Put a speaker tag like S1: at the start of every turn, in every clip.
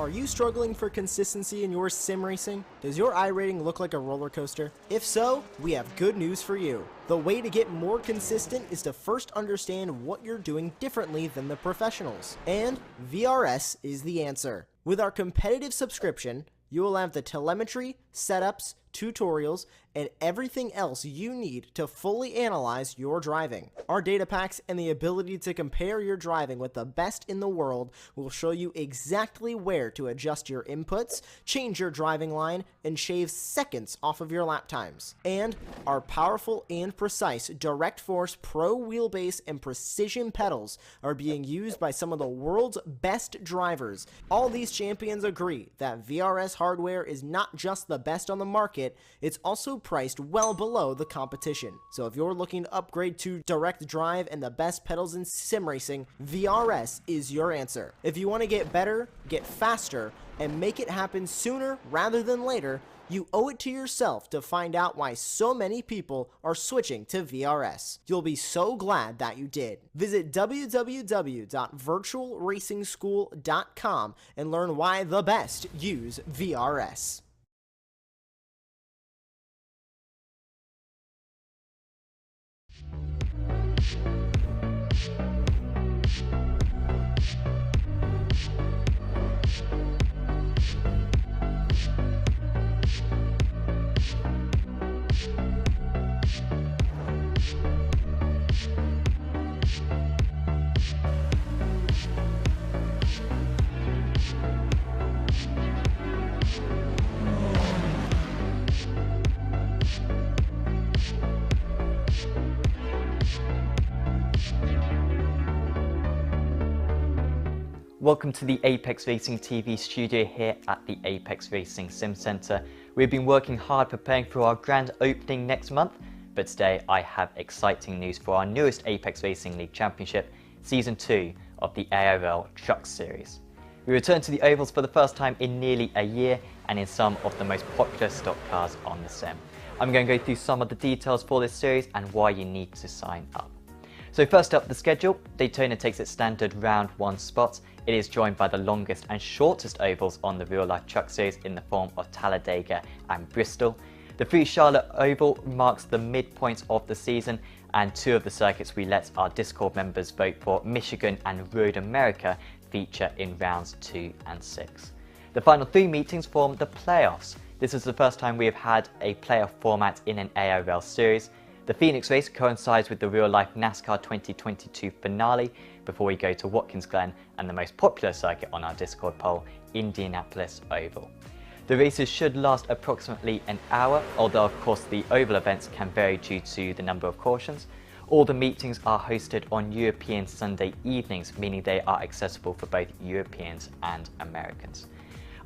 S1: Are you struggling for consistency in your sim racing? Does your iRating look like a roller coaster? If so, we have good news for you. The way to get more consistent is to first understand what you're doing differently than the professionals. And VRS is the answer. With our competitive subscription, you will have the telemetry, setups, tutorials, and everything else you need to fully analyze your driving. Our data packs and the ability to compare your driving with the best in the world will show you exactly where to adjust your inputs, change your driving line, and shave seconds off of your lap times. And our powerful and precise Direct Force Pro wheelbase and precision pedals are being used by some of the world's best drivers. All these champions agree that VRS hardware is not just the best on the market, it's also priced well below the competition. So if you're looking to upgrade to direct drive and the best pedals in sim racing, VRS is your answer. If you want to get better, get faster, and make it happen sooner rather than later, you owe it to yourself to find out why so many people are switching to VRS. You'll be so glad that you did. Visit www.virtualracingschool.com and learn why the best use VRS.
S2: Welcome to the Apex Racing TV studio here at the Apex Racing Sim Center. We've been working hard preparing for our grand opening next month, but today I have exciting news for our newest Apex Racing League Championship, Season 2 of the ARL Truck Series. We return to the ovals for the first time in nearly a year and in some of the most popular stock cars on the sim. I'm going to go through some of the details for this series and why you need to sign up. So first up, the schedule. Daytona takes its standard round 1 spots. It is joined by the longest and shortest ovals on the real-life truck series in the form of Talladega and Bristol. The free Charlotte Oval marks the midpoint of the season, and 2 of the circuits we let our Discord members vote for, Michigan and Road America, feature in rounds 2 and 6. The final 3 meetings form the playoffs. This is the first time we have had a playoff format in an ARL series. The Phoenix race coincides with the real-life NASCAR 2022 finale before we go to Watkins Glen and the most popular circuit on our Discord poll, Indianapolis Oval. The races should last approximately an hour, although of course the oval events can vary due to the number of cautions. All the meetings are hosted on European Sunday evenings, meaning they are accessible for both Europeans and Americans.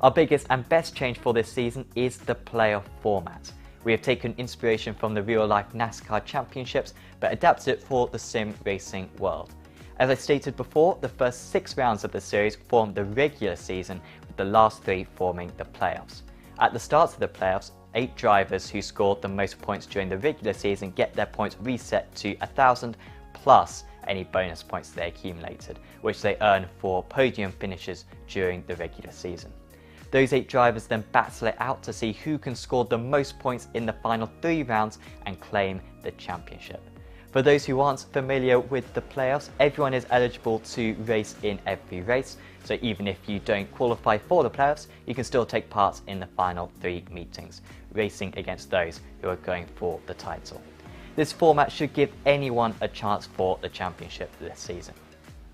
S2: Our biggest and best change for this season is the playoff format. We have taken inspiration from the real-life NASCAR championships, but adapted it for the sim racing world. As I stated before, the first 6 rounds of the series form the regular season, with the last 3 forming the playoffs. At the start of the playoffs, 8 drivers who scored the most points during the regular season get their points reset to 1,000 plus any bonus points they accumulated, which they earn for podium finishes during the regular season. Those 8 drivers then battle it out to see who can score the most points in the final 3 rounds and claim the championship. For those who aren't familiar with the playoffs, everyone is eligible to race in every race, so even if you don't qualify for the playoffs, you can still take part in the final 3 meetings, racing against those who are going for the title. This format should give anyone a chance for the championship this season.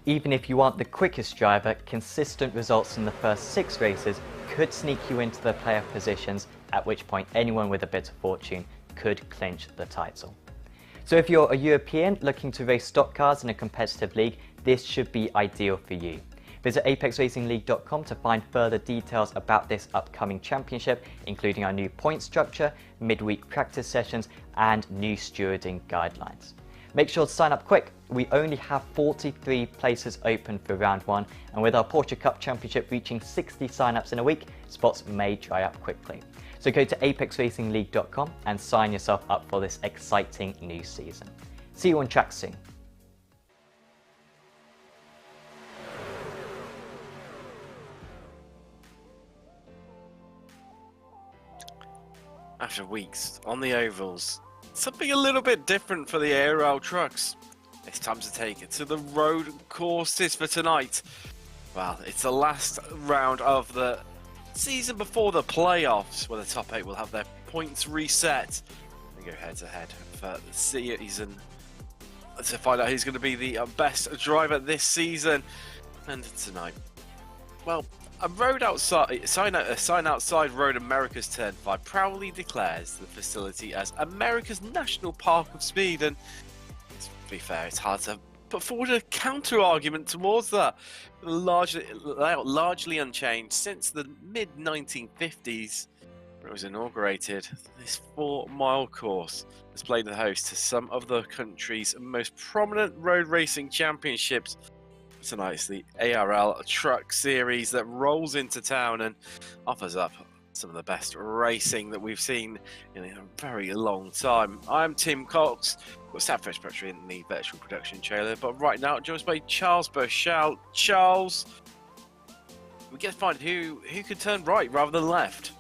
S2: Even if you aren't the quickest driver, consistent results in the first 6 races could sneak you into the playoff positions, at which point anyone with a bit of fortune could clinch the title. So if you're a European looking to race stock cars in a competitive league, this should be ideal for you. Visit apexracingleague.com to find further details about this upcoming championship, including our new point structure, midweek practice sessions, and new stewarding guidelines. Make sure to sign up quick. We only have 43 places open for round 1, and with our Porsche Cup Championship reaching 60 sign-ups in a week, spots may dry up quickly. So go to apexracingleague.com and sign yourself up for this exciting new season. See you on track soon.
S3: after weeks on the ovals. Something a little bit different for the ARL trucks. It's time to take it to the road courses for tonight. Well, it's the last round of the season before the playoffs, where the top 8 will have their points reset and go head-to-head for the season to find out who's going to be the best driver this season. And tonight, well, a sign outside Road America's Turn 5 proudly declares the facility as America's National Park of Speed, and to be fair, it's hard to put forward a counter-argument towards that. Largely unchanged since the mid-1950s, when it was inaugurated, this 4-mile course has played the host to some of the country's most prominent road racing championships. Tonight it's the ARL Truck Series that rolls into town and offers up some of the best racing that we've seen in a very long time. I'm Tim Cox. We've got Sam Fitzpatrick in the virtual production trailer, but right now joined by Charles Burchell. Charles, we get to find who could turn right rather than left.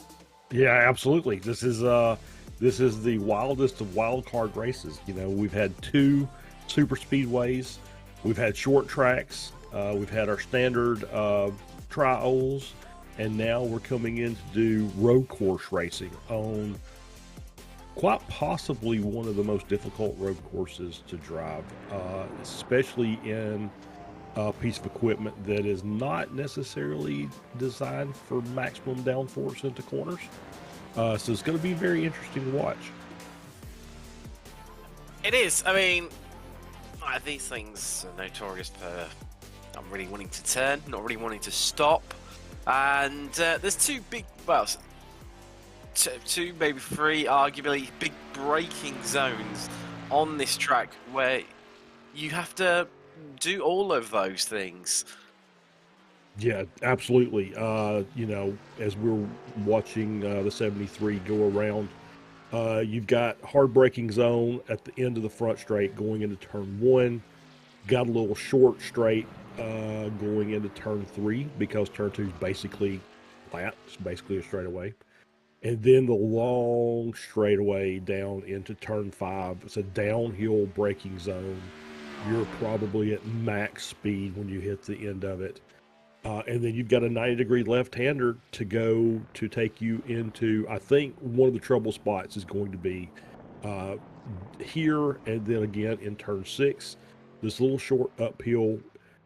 S4: Yeah, absolutely. This is the wildest of wild card races. You know, we've had 2 super speedways, we've had short tracks, we've had our standard tri-ovals, and now we're coming in to do road course racing on quite possibly one of the most difficult road courses to drive, especially in a piece of equipment that is not necessarily designed for maximum downforce into corners. So it's going to be very interesting to watch.
S3: It is. I mean, these things are notorious for not really wanting to turn, not really wanting to stop. And there's 2 big, well, 2, maybe 3, arguably big braking zones on this track where you have to do all of those things.
S4: Yeah, absolutely. You know, as we're watching the 73 go around, you've got hard braking zone at the end of the front straight going into turn 1. Got a little short straight going into turn 3 because turn 2 is basically flat. It's basically a straightaway. And then the long straightaway down into turn 5. It's a downhill braking zone. You're probably at max speed when you hit the end of it. And then you've got a 90-degree left-hander to go to take you into, I think one of the trouble spots is going to be here, and then again in turn 6. This little short uphill,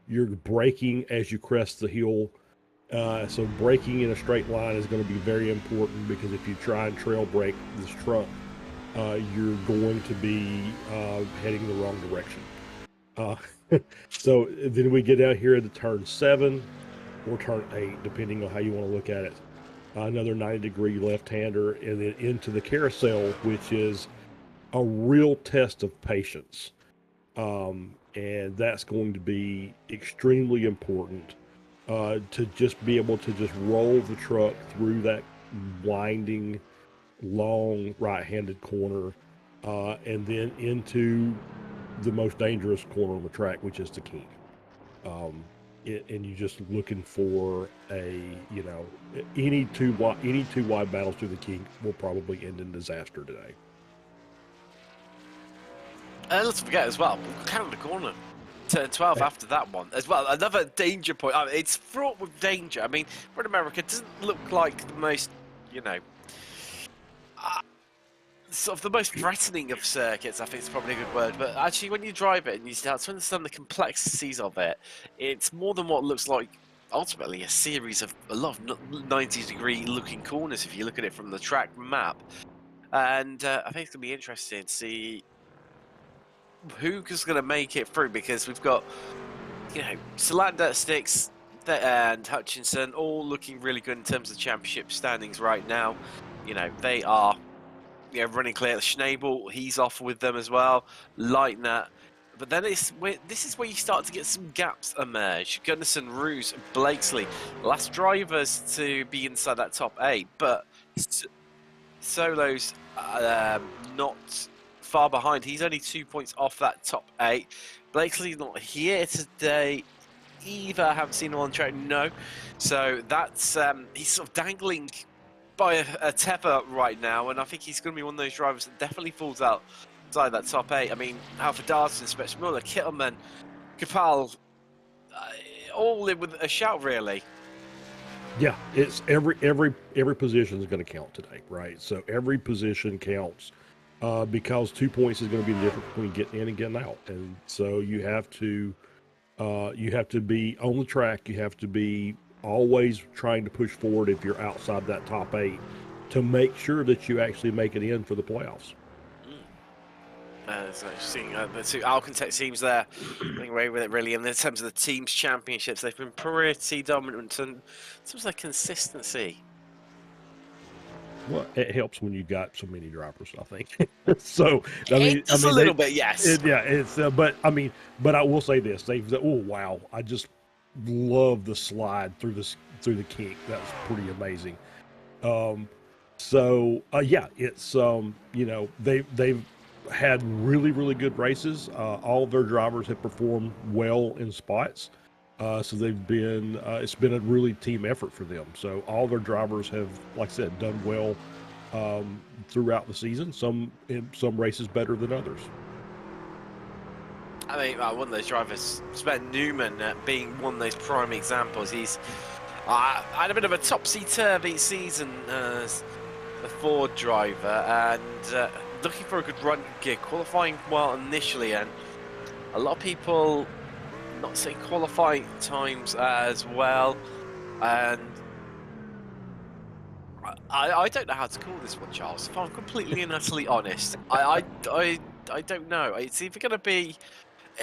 S4: you're braking as you crest the hill. So braking in a straight line is going to be very important, because if you try and trail brake this truck, you're going to be heading the wrong direction. So then we get out here into turn 7 or turn 8, depending on how you want to look at it. Another 90-degree left-hander, and then into the carousel, which is a real test of patience. And that's going to be extremely important to just be able to just roll the truck through that winding, long right-handed corner, and then into the most dangerous corner on the track, which is the kink. And you're just looking for any two wide battles through the kink will probably end in disaster today.
S3: Let's forget as well, count the corner. Turn 12 after that one as well. Another danger point. I mean, it's fraught with danger. I mean, Road America doesn't look like the most, sort of the most threatening of circuits. I think it's probably a good word. But actually, when you drive it and you start to understand the complexities of it, it's more than what looks like ultimately a series of a lot of 90-degree looking corners if you look at it from the track map. And I think it's going to be interesting to see who's going to make it through, because we've got, Salander, Sticks, and Hutchinson all looking really good in terms of championship standings right now. They are running clear. Schnabel, he's off with them as well. Leitner. But then this is where you start to get some gaps emerge. Gunnison, Roos, Blakesley, last drivers to be inside that top 8, but Solo's not far behind. He's only 2 points off that top 8. Blakesley's not here today either. I haven't seen him on track, no. So that's he's sort of dangling by a Tepper right now, and I think he's going to be one of those drivers that definitely falls outside that top 8. I mean, Alpha Darson, Spetsmuller, Kittelman, Kapal, all in with a shout, really.
S4: Yeah, it's every position is going to count today, right? So every position counts because 2 points is going to be the difference between getting in and getting out, and so you have to be on the track. You have to be always trying to push forward if you're outside that top 8 to make sure that you actually make it in for the playoffs.
S3: So seeing the two Alcantech teams there running away with it, really. And in terms of the teams championships, they've been pretty dominant, and in terms of their consistency.
S4: Well, it helps when you got so many drivers, I think. So
S3: It's a little bit, yes.
S4: But I will say this: oh wow, I just love the slide through the kink. That's pretty amazing. It's they've had really good races. All of their drivers have performed well in spots. So they've been it's been a really team effort for them. So all their drivers have, like I said, done well throughout the season. Some in some races better than others.
S3: I mean, one of those drivers, Sven Newman, being one of those prime examples. He's had a bit of a topsy-turvy season as a Ford driver, and looking for a good run gear, qualifying well initially, and a lot of people not saying qualifying times as well, and I don't know how to call this one, Charles. If I'm completely and utterly honest, I don't know. It's either going to be,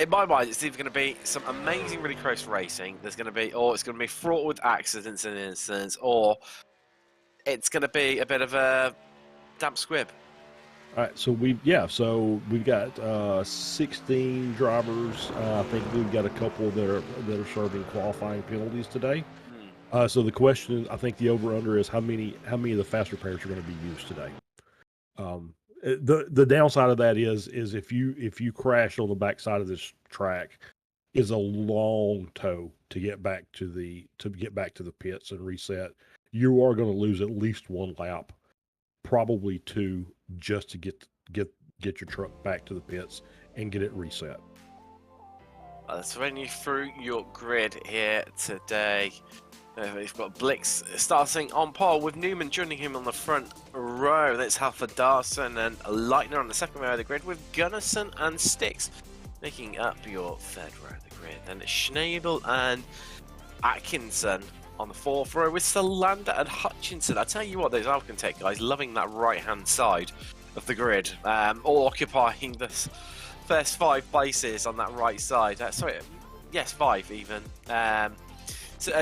S3: in my mind, it's either going to be some amazing, really close racing. There's going to be, or it's going to be fraught with accidents and incidents, or it's going to be a bit of a damp squib.
S4: All right, so we've got 16 drivers. I think we've got a couple that are serving qualifying penalties today. So the question, I think the over/under is how many of the fast repairs are going to be used today. The downside of that is if you crash on the backside of this track, is a long tow to get back to the pits and reset. You are going to lose at least one lap, probably 2, just to get your truck back to the pits and get it reset.
S3: Let's run you through your grid here today. We've got Blix starting on pole with Newman joining him on the front row. That's Halford Darson and Leitner on the second row of the grid, with Gunnarson and Sticks making up your third row of the grid. Then it's Schnabel and Atkinson on the fourth row, with Solander and Hutchinson. I tell you what, those Alcantech guys loving that right-hand side of the grid, all occupying the first 5 places on that right side. 5 even.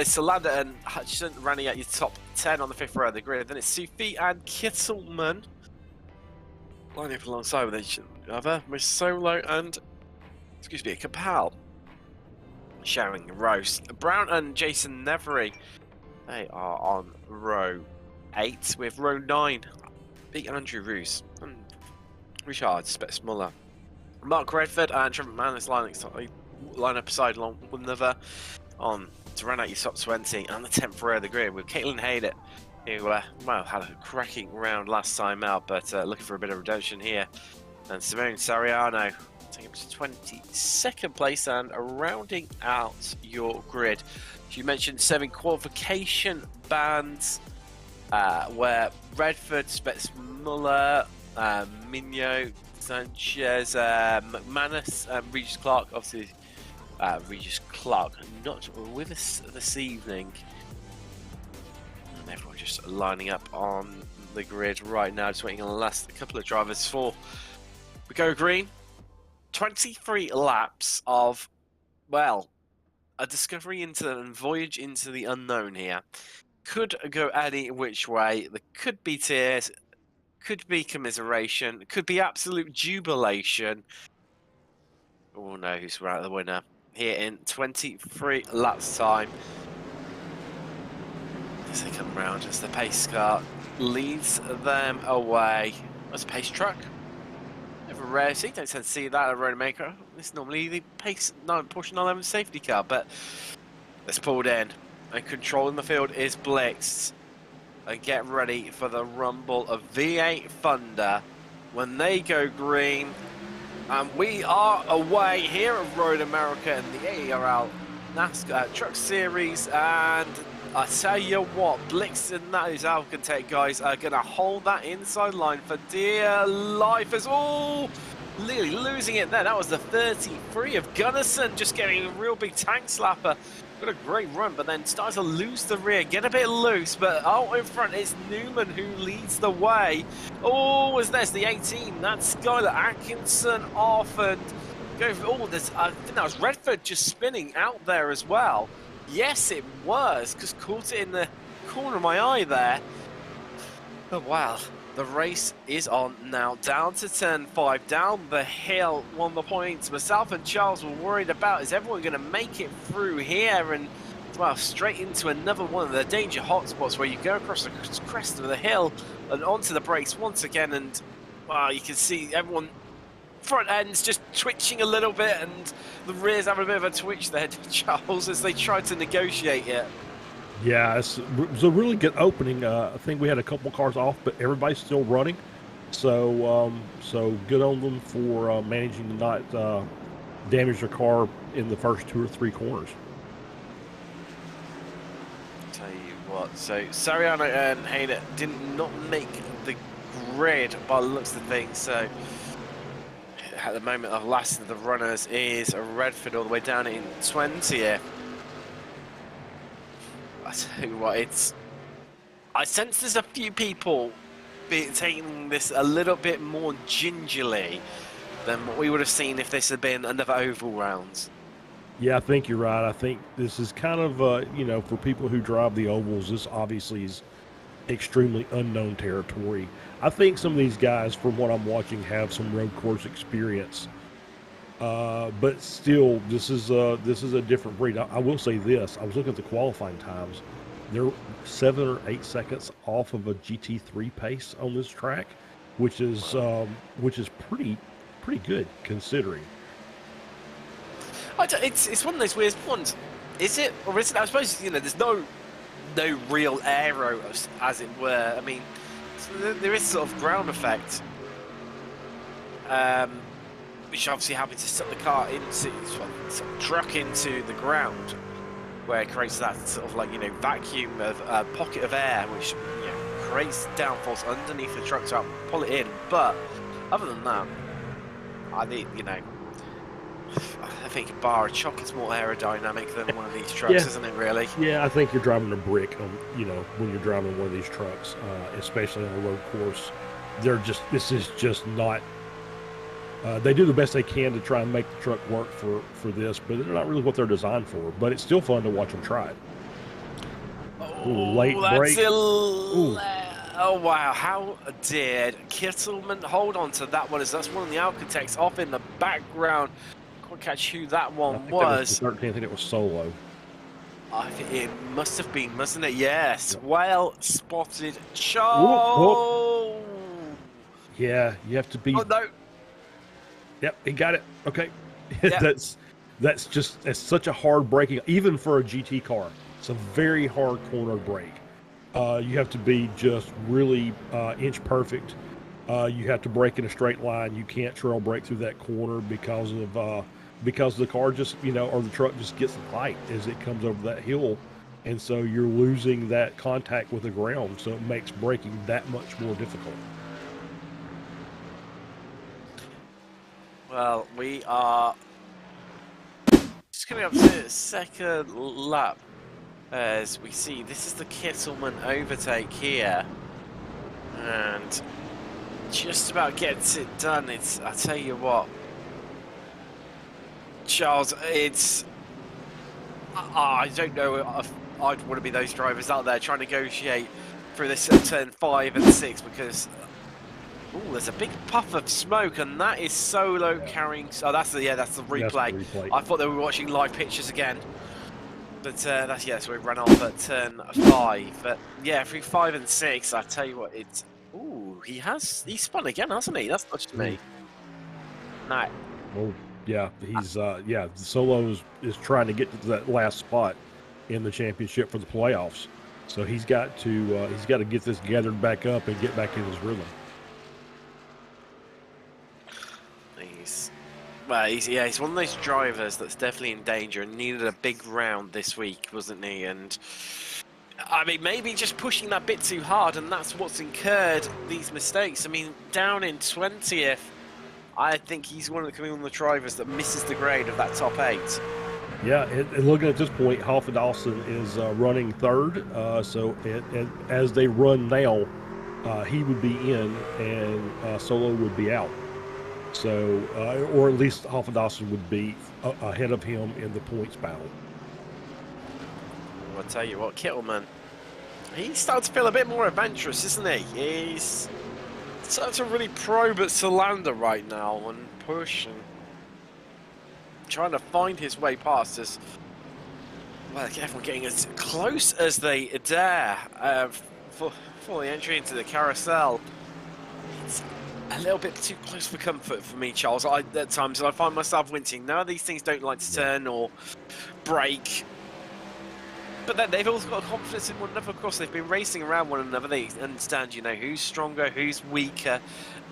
S3: Solander and Hutchinson running at your top 10 on the 5th row of the grid. Then it's Sufi and Kittelman lining up alongside with each other, with Solo and, Kapal sharing the rows. Brown and Jason Nevery, they are on row 8, with row 9 Big Andrew Roos and Richard Spetsmuller. Mark Redford and Trevor Manus line up aside along one another on to run out your top 20 and the 10th row of the grid, with Caitlin Haydett, who had a cracking round last time out, but looking for a bit of redemption here. And Simone Sariano taking up to 22nd place and rounding out your grid. You mentioned 7 qualification bands, where Redford, Spetsmuller, Mignot, Sanchez, McManus, Regis Clark, obviously. Regis Clark not with us this evening, and everyone just lining up on the grid right now, just waiting on the last couple of drivers for we go green. 23 laps of, well, a discovery into and voyage into the unknown here. Could go any which way. There could be tears, could be commiseration, could be absolute jubilation. Oh no, who's the winner here in 23 laps time. As they come round, as the pace car leads them away. That's a pace truck. Never rare see, don't tend to see that at a Roadmaker. This is normally the pace Porsche 911 safety car, but it's pulled in. And controlling the field is Blix. and get ready for the rumble of V8 Thunder when they go green. And we are away here at Road America in the ARL NASCAR Truck Series. And I tell you what, Blix and those Alcantech guys are going to hold that inside line for dear life. As Lily losing it there. That was the 33 of Gunnison, just getting a real big tank slapper. Got a great run, but then starts to lose the rear, get a bit loose, but out in front it's Newman who leads the way. There's the 18, that's Skylar Atkinson off, and go for, I think that was Redford just spinning out there as well. Yes, it was, because caught it in the corner of my eye there. Oh, wow. The race is on now, down to turn 5, down the hill, 1 the points. Myself and Charles were worried about, is everyone going to make it through here? And, well, straight into another one of the danger hotspots where you go across the crest of the hill and onto the brakes once again. And, well, you can see everyone, front end's just twitching a little bit, and the rear's having a bit of a twitch there, Charles, as they try to negotiate it.
S4: Yeah, it was a really good opening. I think we had a couple cars off, but everybody's still running. So good on them for managing to not damage their car in the first 2 or 3 corners.
S3: Tell you what, so Sariano and Hayner did not make the grid by the looks of things. So at the moment, the last of the runners is Redford all the way down in 20th. I tell you what, I sense there's a few people taking this a little bit more gingerly than what we would have seen if this had been another oval round.
S4: Yeah, I think you're right. I think this is kind of, for people who drive the ovals, this obviously is extremely unknown territory. I think some of these guys, from what I'm watching, have some road course experience. But still, this is a different breed. I will say this: I was looking at the qualifying times. They're 7 or 8 seconds off of a GT3 pace on this track, which is pretty good considering.
S3: It's one of those weird ones. Is it, or is it? I suppose there's no real aero, as it were. I mean, there is sort of ground effect. Which obviously happens to set the car into, sort of truck into the ground, where it creates that sort of vacuum of pocket of air, which creates downforce underneath the truck to pull it in. But other than that, I think a bar of chocolate's more aerodynamic than one of these trucks, isn't it? Really?
S4: Yeah, I think you're driving a brick on when you're driving one of these trucks, especially on a road course. This is just not. They do the best they can to try and make the truck work for this, but they're not really what they're designed for. But it's still fun to watch them try it. Late break.
S3: Oh, wow. How did Kittleman hold on to that one? As that's one of the Alcantechs off in the background. Can't catch who that one was.
S4: That was 13. I think it was Solo.
S3: I think it must have been, mustn't it? Yes. Yep. Well spotted. Charles.
S4: Yeah, you have to be.
S3: Oh, no.
S4: Yep, he got it. Okay.
S3: Yep.
S4: That's such a hard braking, even for a GT car. It's a very hard corner brake. You have to be just really inch perfect. You have to brake in a straight line. You can't trail brake through that corner because the car just, or the truck just gets light as it comes over that hill. And so you're losing that contact with the ground. So it makes braking that much more difficult.
S3: Well, we are just coming up to the second lap. As we see, this is the Kittleman overtake here. And just about gets it done. I tell you what, Charles, I don't know if I'd want to be those drivers out there trying to negotiate through this turn 5 and 6 because there's a big puff of smoke, and that is Solo carrying. Oh, that's the replay.
S4: That's the replay.
S3: I thought they were watching live pictures again, but so we ran off at turn 5. But yeah, through 5 and 6, I tell you what, it's. He spun again, hasn't he? That's touched me. No.
S4: Well, yeah, he's Solo is trying to get to that last spot in the championship for the playoffs. So he's got to get this gathered back up and get back in his rhythm.
S3: He's one of those drivers that's definitely in danger and needed a big round this week, wasn't he? And I mean, maybe just pushing that bit too hard, and that's what's incurred these mistakes. I mean, down in 20th, I think he's one of the drivers that misses the grade of that top 8.
S4: Yeah, and looking at this point, Halfa Dawson is running third. So as they run now, he would be in and Solo would be out. So, or at least Halfa Dawson would be ahead of him in the points battle.
S3: I'll tell you what, Kittleman, he's starting to feel a bit more adventurous, isn't he? He's starting to really probe at Solander right now and push and trying to find his way past us. Well, everyone getting as close as they dare for the entry into the carousel. It's a little bit too close for comfort for me, Charles. At times I find myself wincing. Now these things don't like to turn or break. But then they've also got confidence in one another. Of course, they've been racing around one another. They understand, who's stronger, who's weaker,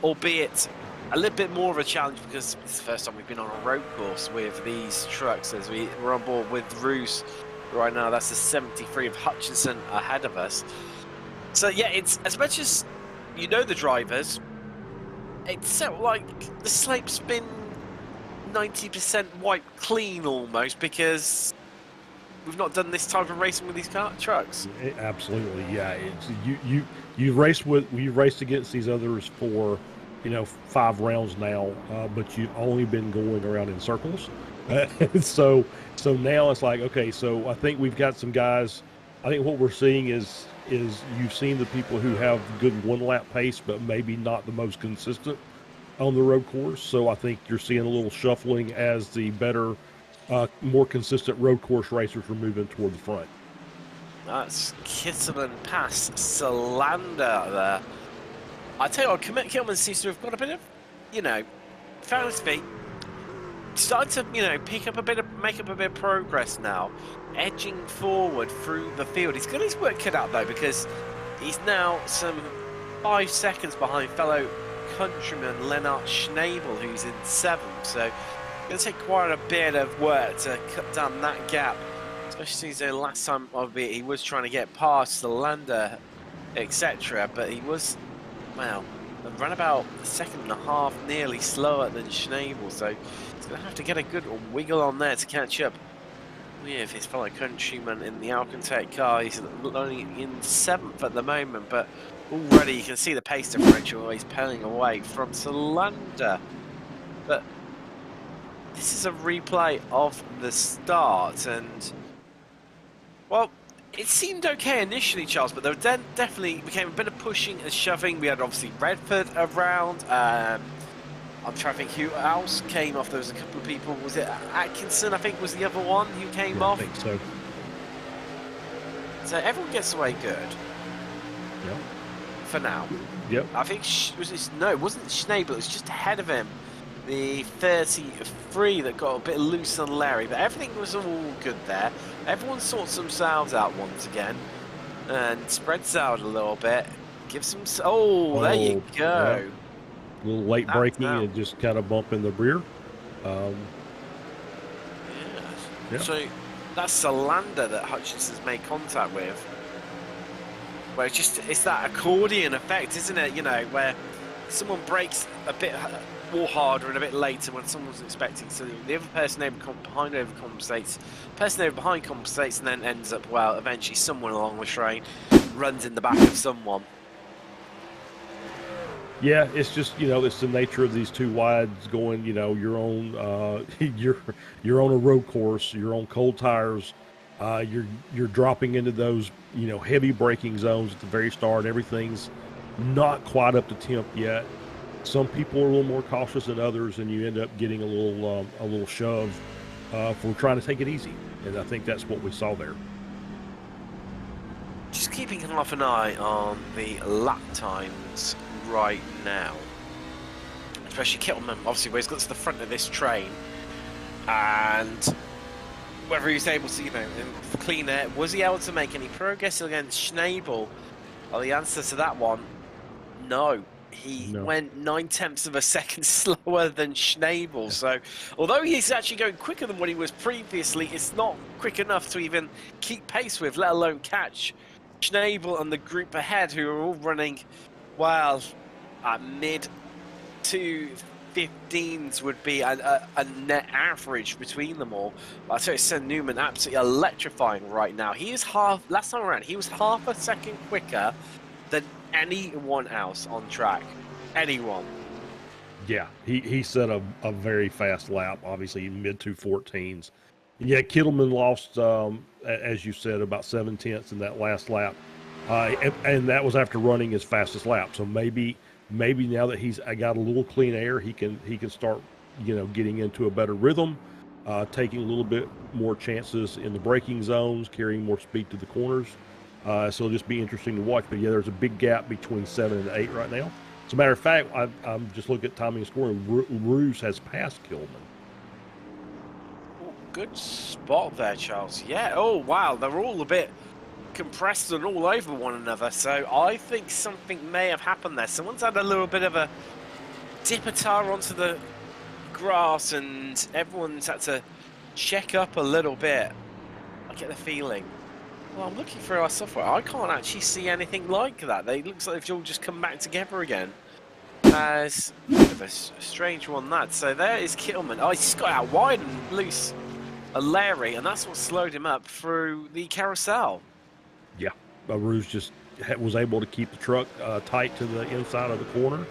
S3: albeit a little bit more of a challenge because it's the first time we've been on a road course with these trucks as we're on board with Roos right now. That's the 73 of Hutchinson ahead of us. So yeah, it's as much as the drivers, it's sort of like the slate's been 90% wiped clean almost because we've not done this type of racing with these trucks.
S4: Absolutely, yeah. It's, you've raced against these others for 5 rounds now, but you've only been going around in circles. So now it's like, okay, so I think we've got some guys. I think what we're seeing is you've seen the people who have good 1-lap pace, but maybe not the most consistent on the road course. So I think you're seeing a little shuffling as the better, more consistent road course racers are moving toward the front.
S3: That's Kittleman past Solander there. I tell you what, Kittleman seems to have got a bit of, found his feet. Starting to, make up a bit of progress now, edging forward through the field. He's got his work cut out though, because he's now some 5 seconds behind fellow countryman Lennart Schnabel, who's in 7th. So it's going to take quite a bit of work to cut down that gap, especially since last time, albeit he was trying to get past the Lander, etc. But he was, ran about a second and a half nearly slower than Schnabel. So he's going to have to get a good wiggle on there to catch up with his fellow countryman in the Alcantech car. He's only in 7th at the moment, but already you can see the pace differential. He's pulling away from Solander. But this is a replay of the start, and well, it seemed okay initially, Charles, but there then definitely became a bit of pushing and shoving. We had obviously Redford around. I'm trying to think who else came off. There was a couple of people. Was it Atkinson, I think, was the other one who came off?
S4: I think so.
S3: So everyone gets away good.
S4: Yep.
S3: For now.
S4: Yep.
S3: I think, it wasn't Schnabel, it was just ahead of him. The 33 that got a bit loose on Larry, but everything was all good there. Everyone sorts themselves out once again and spreads out a little bit. Gives them. Oh, there you go.
S4: Yeah. A little late braking and just kind of bump in the rear.
S3: Yeah. So that's Solander that Hutchinson's made contact with. Where it's that accordion effect, isn't it? Where someone brakes a bit more harder and a bit later when someone's expecting. So the other person behind overcompensates. Person over behind compensates and then ends up, eventually someone along the train runs in the back of someone.
S4: Yeah, it's just it's the nature of these 2 wides going. You're on you're on a road course. You're on cold tires. You're dropping into those heavy braking zones at the very start. Everything's not quite up to temp yet. Some people are a little more cautious than others, and you end up getting a little shove for trying to take it easy. And I think that's what we saw there.
S3: Just keeping half an eye on the lap times right now, especially Kittleman, obviously, where he's got to the front of this train, and whether he was able to, clean it. Was he able to make any progress against Schnabel? Well, the answer to that one, no. He went 9/10 of a second slower than Schnabel. Yeah. So, although he's actually going quicker than what he was previously, it's not quick enough to even keep pace with, let alone catch Schnabel and the group ahead, who are all running, well, at mid 2:15s would be a net average between them all. But I tell you, Sen Newman absolutely electrifying right now. He is last time around, he was half a second quicker than anyone else on track. Anyone.
S4: Yeah, he set a very fast lap, obviously mid 2:14s. Yeah, Kittleman lost, as you said, about 7/10 in that last lap. And that was after running his fastest lap. So maybe now that he's got a little clean air, he can start, getting into a better rhythm, taking a little bit more chances in the braking zones, carrying more speed to the corners. So it'll just be interesting to watch. But yeah, there's a big gap between 7 and 8 right now. As a matter of fact, I'm just looking at timing and scoring. Ruse has passed Killman.
S3: Oh, good spot there, Charles. Yeah. Oh, wow. They're all a bit compressed and all over one another. So I think something may have happened there. Someone's had a little bit of a dip a tire onto the grass, and everyone's had to check up a little bit. I get the feeling. Well, I'm looking through our software. I can't actually see anything like that. It looks like they've all just come back together again. As a bit of a strange one, that. So there is Kittleman. Oh, he's got out wide and loose a Larry, and that's what slowed him up through the carousel.
S4: Yeah, Ruse just was able to keep the truck tight to the inside of the corner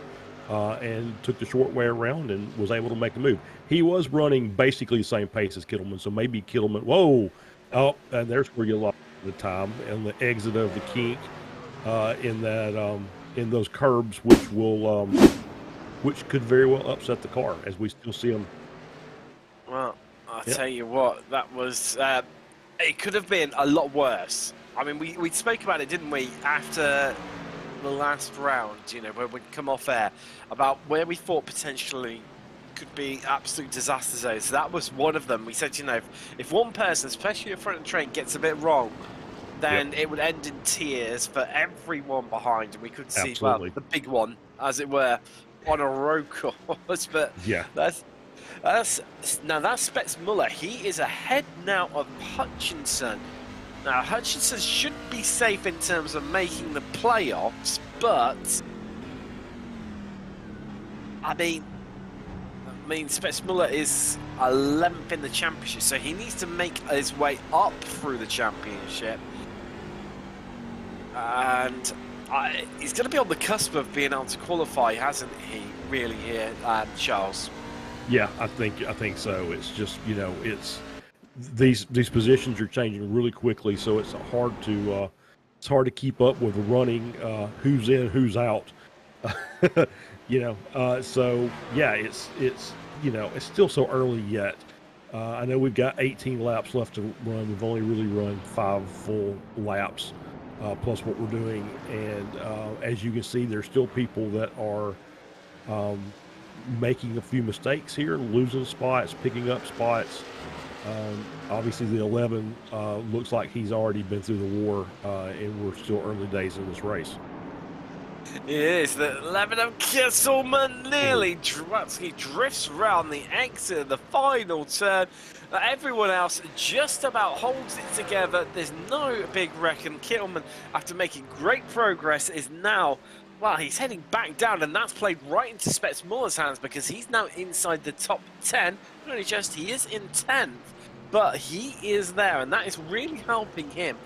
S4: and took the short way around and was able to make a move. He was running basically the same pace as Kittleman, so maybe Kittleman. Whoa! Oh, and there's where you lost the time and the exit of the kink in that in those curbs, which could very well upset the car as we still see them.
S3: Well, I'll tell you what, that was it could have been a lot worse. I mean, we spoke about it, didn't we, after the last round, where we'd come off air, about where we thought potentially could be absolute disaster zones. That was one of them. We said, if one person, especially at front of the train, gets a bit wrong, then it would end in tears for everyone behind, and we could see, well, the big one, as it were, on a road course. But
S4: yeah,
S3: that's Spets Muller. He is ahead now of Hutchinson. Now, Hutchinson should be safe in terms of making the playoffs, but I mean, Spets Muller is 11th in the championship, so he needs to make his way up through the championship. And he's going to be on the cusp of being able to qualify, hasn't he, really, here, Charles?
S4: Yeah, I think so. It's just, it's these positions are changing really quickly, so it's hard to keep up with the running, who's in, who's out. So yeah, it's it's still so early yet. I know we've got 18 laps left to run. We've only really run 5 full laps plus what we're doing, and as you can see, there's still people that are making a few mistakes here, losing spots, picking up spots. Obviously the 11 looks like he's already been through the war, and we're still early days in this race.
S3: It is the 11 of Kisselman nearly drifts around the exit of the final turn. Everyone else just about holds it together. There's no big wreck, and Kittleman, after making great progress, is now, well, he's heading back down, and that's played right into Spets Muller's hands because he's now inside the top 10. Not only just, he is in 10th, but he is there, and that is really helping him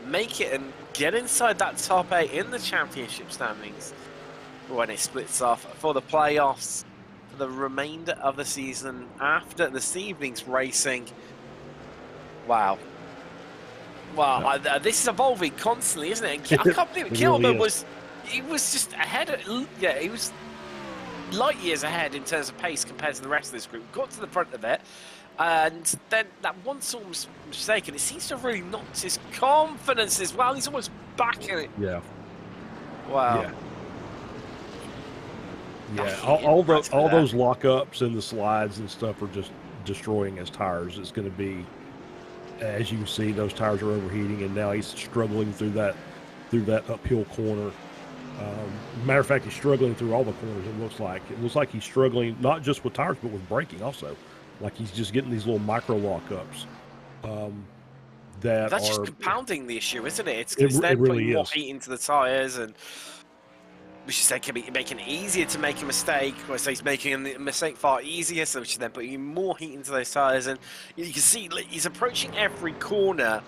S3: make it and get inside that top 8 in the championship standings when it splits off for the playoffs for the remainder of the season after this evening's racing. Wow. Well, this is evolving constantly, isn't it? I can't believe it. Kittleman was just ahead. He was light years ahead in terms of pace compared to the rest of this group. Got to the front of it, and then that one sort of mistake, and it seems to have really knocked his confidence as well. He's almost back in it.
S4: Yeah.
S3: Wow.
S4: Yeah. All those lockups and the slides and stuff are just destroying his tires. It's going to be as you can see, those tires are overheating, and now he's struggling through that uphill corner. Matter of fact, he's struggling through all the corners. It looks like he's struggling not just with tires but with braking also. Like he's just getting these little micro lockups.
S3: That's just compounding the issue, isn't it? It's then
S4: really
S3: putting more
S4: is.
S3: heat into the tires, and which is then can be making it easier to make a mistake, or so he's making a mistake far easier, so which is then putting more heat into those tires, and you can see he's approaching every corner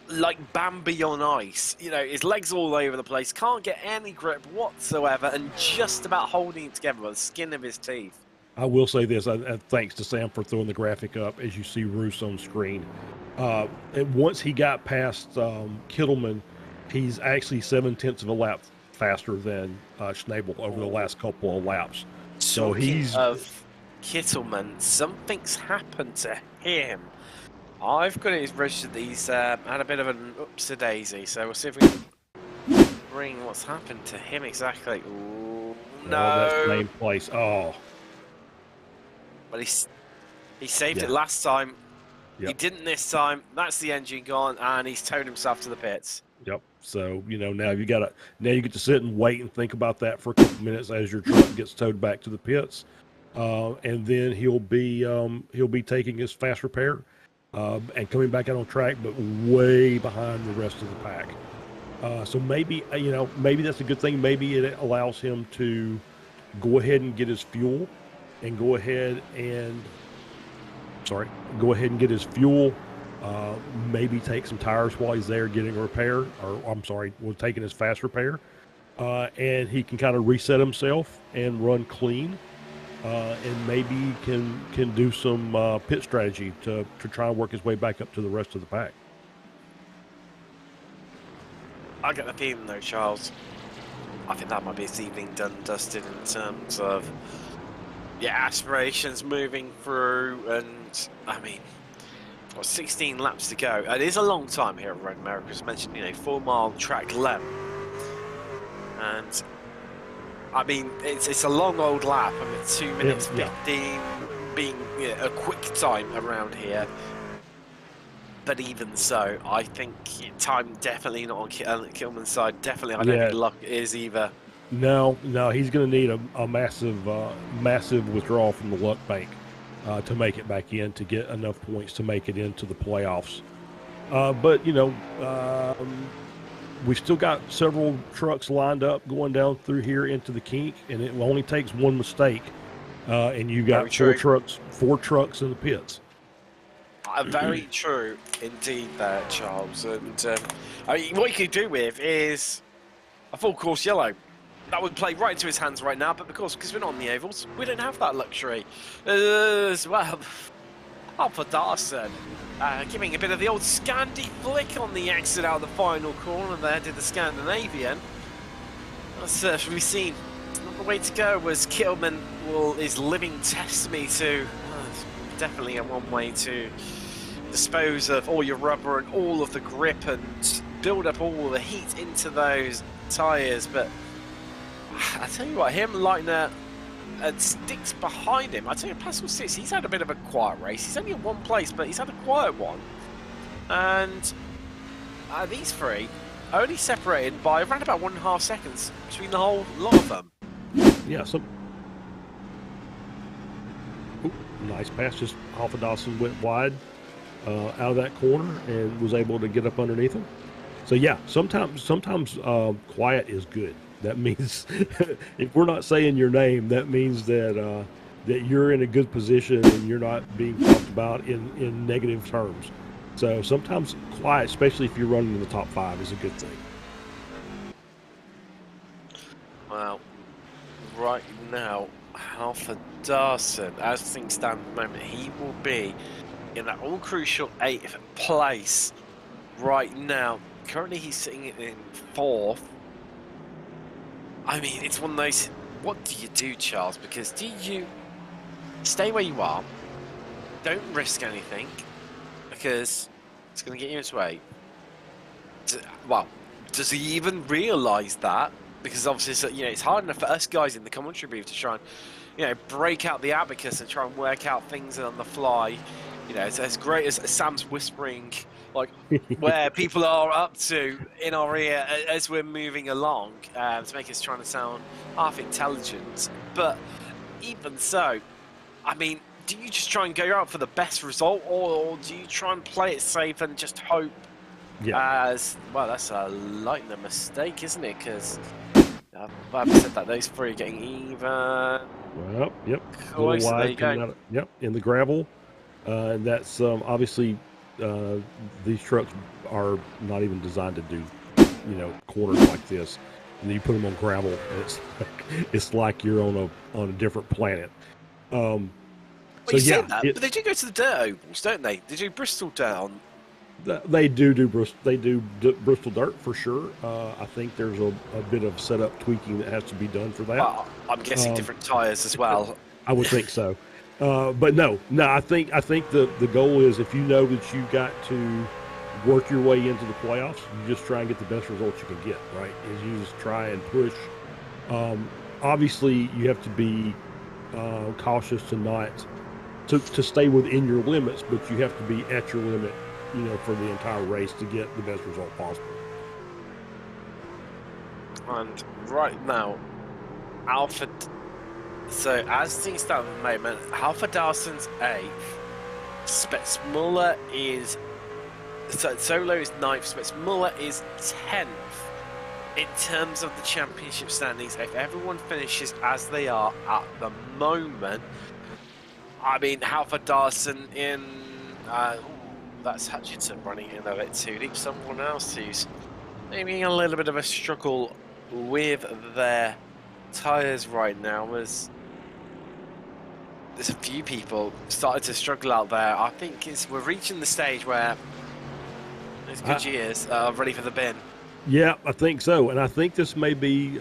S3: like Bambi on ice. You know, his legs all over the place, can't get any grip whatsoever, and just about holding it together with the skin of his teeth.
S4: I will say this, thanks to Sam for throwing the graphic up as you see Roos on screen. And once he got past Kittleman, he's actually 7/10 of a lap faster than Schnabel over the last couple of laps. So he's
S3: of Kittleman. Something's happened to him. I've got it registered that he's had a bit of an upsie-daisy, so we'll see if we can bring what's happened to him exactly. Ooh, no.
S4: That's same place. Oh.
S3: But he saved it last time.
S4: Yep.
S3: He didn't this time. That's the engine gone, and he's towed himself to the pits.
S4: Yep. So now you get to sit and wait and think about that for a couple minutes as your truck gets towed back to the pits, and then he'll be taking his fast repair and coming back out on track, but way behind the rest of the pack. So maybe that's a good thing. Maybe it allows him to go ahead and get his fuel, and go ahead and get his fuel. Maybe take some tires while he's there getting a repair, taking his fast repair, and he can kind of reset himself and run clean, and maybe can do some pit strategy to try and work his way back up to the rest of the pack.
S3: I get the feeling though, Charles. I think that might be his evening done and dusted in terms of aspirations moving through, and I mean, 16 laps to go. It is a long time here at Road America, as mentioned, 4-mile track length, and I mean it's a long old lap. I mean, 2 minutes 15 being a quick time around here. But even so, I think time definitely not on Kilman's side. Definitely, I don't think luck is either.
S4: No, he's going to need a massive withdrawal from the luck bank to make it back in, to get enough points to make it into the playoffs. But we still got several trucks lined up going down through here into the kink, and it only takes one mistake, and you got four trucks in the pits.
S3: Very true indeed there, Charles. And I mean, what you could do with is a full course yellow. That would play right into his hands right now, but because we're not on the ovals, we don't have that luxury as well. Alpha Darson giving a bit of the old Scandi flick on the exit out of the final corner there, did the Scandinavian. That's we've seen. Not the way to go, was Kittleman is living testimony to definitely one way to dispose of all your rubber and all of the grip and build up all the heat into those tyres. But I tell you what, him, Leitner, and Sticks behind him. I tell you, Pascal Sticks, he's had a bit of a quiet race. He's only in one place, but he's had a quiet one. And these three are only separated by around about 1.5 seconds between the whole lot of them.
S4: Yeah, nice pass. Just Alpha Dawson went wide out of that corner and was able to get up underneath him. So yeah, sometimes quiet is good. That means if we're not saying your name, that means that that you're in a good position and you're not being talked about in negative terms. So sometimes quiet, especially if you're running in the top 5, is a good thing.
S3: Well, right now, Alpha Dawson, as things stand at the moment, he will be in that all crucial 8th place right now. Currently, he's sitting in 4th. I mean, it's one of those. What do you do, Charles? Because do you stay where you are? Don't risk anything, because it's going to get you its way. Well, does he even realise that? Because obviously, it's hard enough for us guys in the commentary booth to try and, break out the abacus and try and work out things on the fly. You know, it's as great as Sam's whispering, like where people are up to in our ear as we're moving along, to make us trying to sound half intelligent. But even so, I mean, do you just try and go out for the best result, or do you try and play it safe and just hope?
S4: Yeah.
S3: As well, that's a lightning mistake, isn't it? Because I've said that those three are getting even.
S4: Well, yep. Little
S3: Closer, there you
S4: wide coming
S3: go.
S4: out. Yep, in the gravel. And that's obviously these trucks are not even designed to do, corners like this. And you put them on gravel, and it's like you're on a different planet.
S3: Well,
S4: So
S3: you say
S4: yeah,
S3: that, but they do go to the dirt ovals, don't they? They do Bristol dirt on.
S4: they do Bristol dirt for sure. I think there's a bit of setup tweaking that has to be done for that.
S3: Well, I'm guessing different tyres as well.
S4: I would think so. But no, I think the goal is, if you know that you got to work your way into the playoffs, you just try and get the best results you can get, right? Is you just try and push. Obviously, you have to be cautious to not to stay within your limits, but you have to be at your limit, for the entire race to get the best result possible.
S3: And right now, Alpha. So as things stand at the moment, Alpha Dawson's 8th. Spitzmuller is. Solo is 9th. Spitzmuller is 10th. In terms of the championship standings, if everyone finishes as they are at the moment, I mean, Alpha Dawson in. That's Hutchinson running in a bit too deep. Someone else who's maybe a little bit of a struggle with their tyres right now, as there's a few people started to struggle out there. I think we're reaching the stage where those good years are ready for the bin.
S4: Yeah, I think so, and I think this may be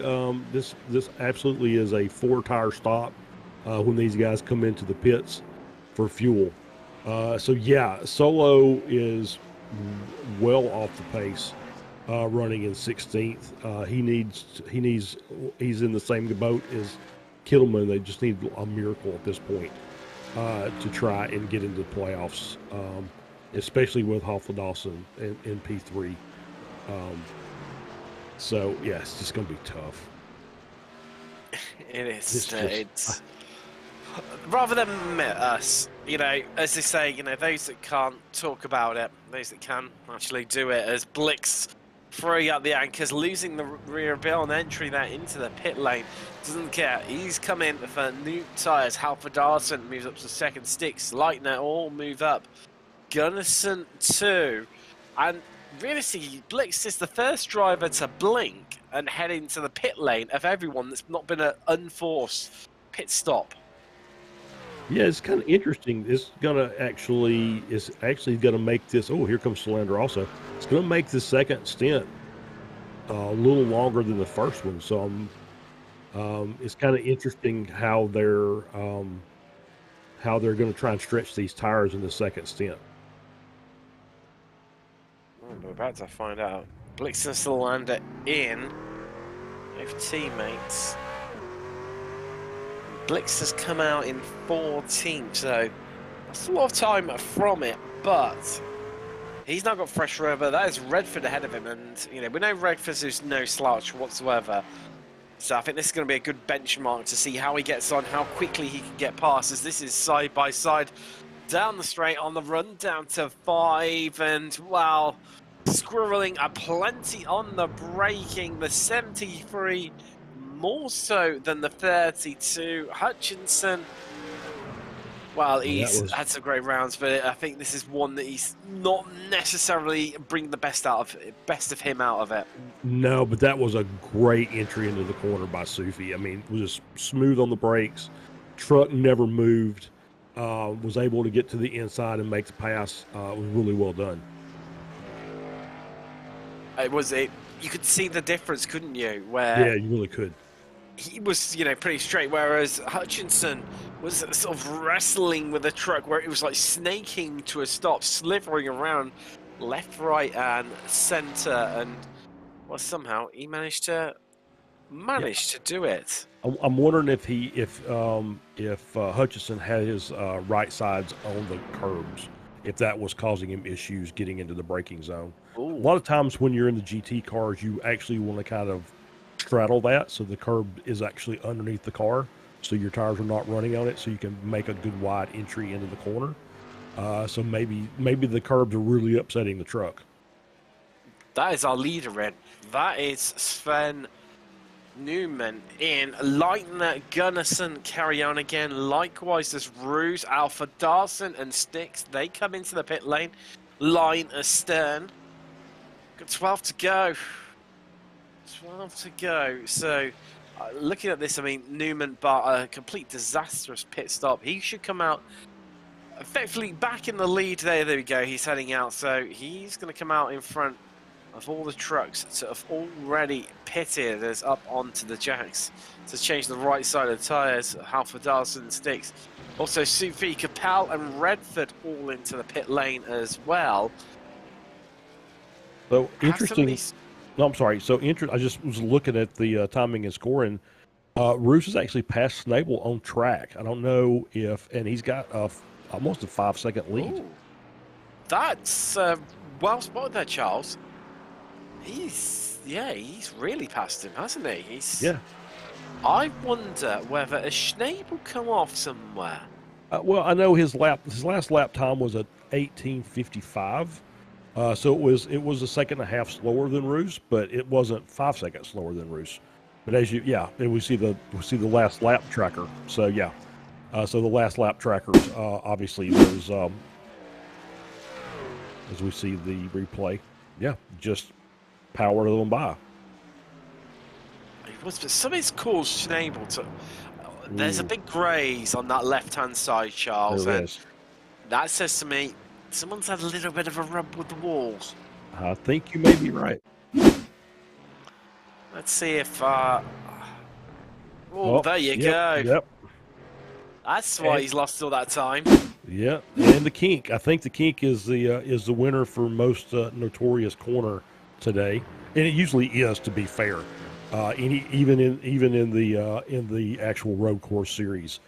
S4: this absolutely is a 4-tire stop when these guys come into the pits for fuel. So yeah, Solo is well off the pace, running in 16th. He's in the same boat as Kittleman. They just need a miracle at this point to try and get into the playoffs, especially with Hoffa Dawson in P3. So yeah, it's just going to be tough.
S3: It is. It's rather than us, as they say, those that can't talk about it, those that can actually do it. As Blix throwing out the anchors, losing the rear wheel on entry there into the pit lane, doesn't care. He's come in for new tyres. Halford Dawson moves up to second. Sticks, Lightner all move up. Gunnison 2, and realistically, Blix is the first driver to blink and head into the pit lane of everyone that's not been an unforced pit stop.
S4: Yeah, it's kind of interesting. It's actually going to make this. Oh, here comes Solandra also. It's going to make the second stint a little longer than the first one. So it's kind of interesting how they're going to try and stretch these tires in the second stint.
S3: We're about to find out. Blix and Solandra in with teammates. Blix has come out in 14th, so that's a lot of time from it, but he's now got fresh rubber. That is Redford ahead of him, and we know Redford is no slouch whatsoever. So I think this is going to be a good benchmark to see how he gets on, how quickly he can get past, as this is side by side down the straight on the run down to 5, and wow, squirreling a plenty on the braking. The 73 more so than the 32. Hutchinson, well, he's had some great rounds, but I think this is one that he's not necessarily bringing the best of him out of it.
S4: No, but that was a great entry into the corner by Sufi. I mean, it was just smooth on the brakes. Truck never moved. Was able to get to the inside and make the pass. It was really well done.
S3: You could see the difference, couldn't you? Where
S4: yeah, you really could.
S3: He was, pretty straight, whereas Hutchinson was sort of wrestling with the truck, where it was like snaking to a stop, slithering around left, right, and centre, and well, somehow he managed to do it.
S4: I'm wondering if Hutchinson had his right sides on the curbs, if that was causing him issues getting into the braking zone. A
S3: Ooh.
S4: lot of times when you're in the GT cars, you actually want to kind of straddle that so the curb is actually underneath the car, so your tires are not running on it, so you can make a good wide entry into the corner. So maybe the curbs are really upsetting the truck.
S3: That is our leader in. That is Sven Newman in. Leitner, Gunnarsson carry on again. Likewise, there's Ruse, Alpha Darson, and Sticks. They come into the pit lane. Line astern. Got 12 to go. 12 to go. So, looking at this, I mean, Newman, but a complete disastrous pit stop. He should come out effectively back in the lead there. There we go. He's heading out. So, he's going to come out in front of all the trucks that have already pitted as up onto the jacks to change the right side of the tyres. Halford Darson Sticks. Also, Sufi, Capel and Redford all into the pit lane as well.
S4: So interesting. No, I'm sorry. So I just was looking at the timing and scoring. Roos has actually passed Snable on track. I don't know if, and he's got almost a 5-second lead.
S3: Ooh. That's well spotted there, Charles. He's really passed him, hasn't he?
S4: Yeah.
S3: I wonder whether a Schnabel come off somewhere.
S4: Well, I know his last lap time was at 18:55. So it was a second and a half slower than Roos, but it wasn't 5 seconds slower tan Roos. But and we see the last lap tracker. So yeah, so the last lap trackers, obviously those, as we see the replay, just power them by.
S3: Something's caused Schnabel to. There's a big graze on that left-hand side, Charles,
S4: There
S3: and
S4: is.
S3: that says to me someone's had a little bit of a rub with the walls.
S4: I think you may be right.
S3: Let's see if. There you go.
S4: Yep.
S3: That's why he's lost all that time.
S4: Yeah, and the kink. I think the kink is the winner for most notorious corner today, and it usually is, to be fair. Even in the actual road course series,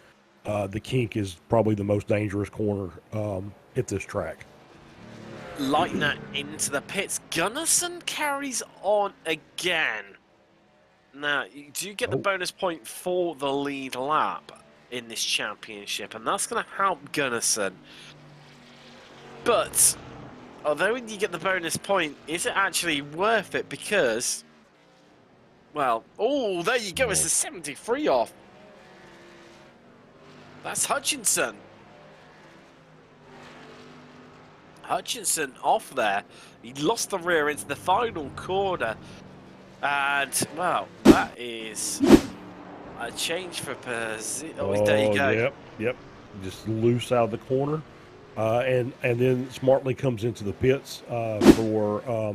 S4: the kink is probably the most dangerous corner at this track.
S3: Leitner into the pits. Gunnarsson carries on again. Now, do you get the bonus point for the lead lap in this championship? And that's going to help Gunnarsson. But, although when you get the bonus point, is it actually worth it? Because, well, there you go. It's a 73 off. That's Hutchinson. Hutchinson off there. He lost the rear into the final corner. And, well, that is a change for position. There you go.
S4: Yep. Just loose out of the corner. And then smartly comes into the pits for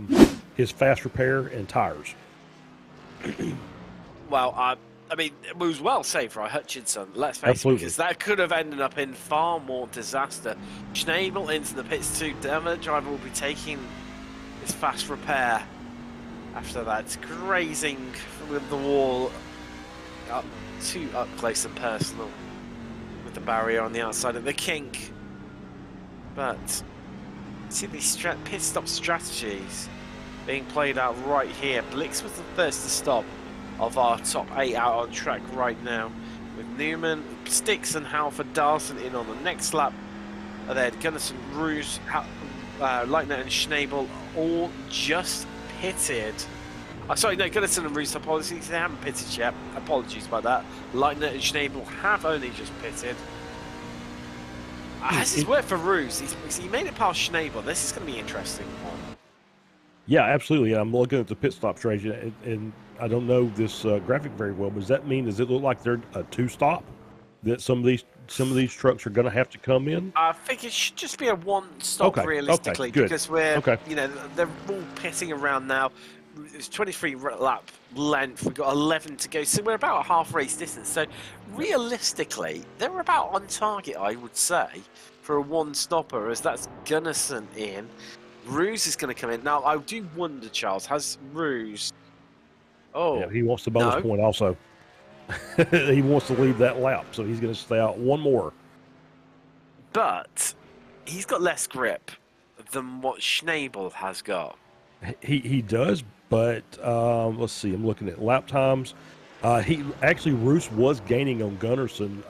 S4: his fast repair and tires.
S3: Well, I mean, it was well saved by Hutchinson, let's face it, because that could have ended up in far more disaster. Schnabel into the pits too. The driver will be taking his fast repair after that, grazing with the wall up close and personal with the barrier on the outside of the kink. But see these pit stop strategies being played out right here. Blix was the first to stop of our top 8 out on track right now, with Newman, Sticks and Halford Darson in on the next lap. And then Gunnarsson, Roos, Leitner and Schnabel all just pitted. Sorry, no, Gunnarsson and Roos, apologies, they haven't pitted yet. Apologies about that. Leitner and Schnabel have only just pitted. This is work for Roos. He made it past Schnabel. This is going to be interesting.
S4: Yeah, absolutely. I'm looking at the pit stop strategy, and I don't know this graphic very well, but does that mean, does it look like they're a two-stop? That some of these trucks are going to have to come in?
S3: I think it should just be a one-stop realistically, because they're all pitting around now. It's 23 lap length. We've got 11 to go, so we're about a half race distance. So realistically, they're about on target, I would say, for a one-stopper, as that's Gunnarsson in. Roos is going to come in. Now, I do wonder, Charles, has Roos...
S4: Yeah, he wants the bonus point also. he wants to leave that lap, so he's going to stay out one more.
S3: But he's got less grip than what Schnabel has got.
S4: He does, but let's see. I'm looking at lap times. He actually Roos was gaining on Gunnarsson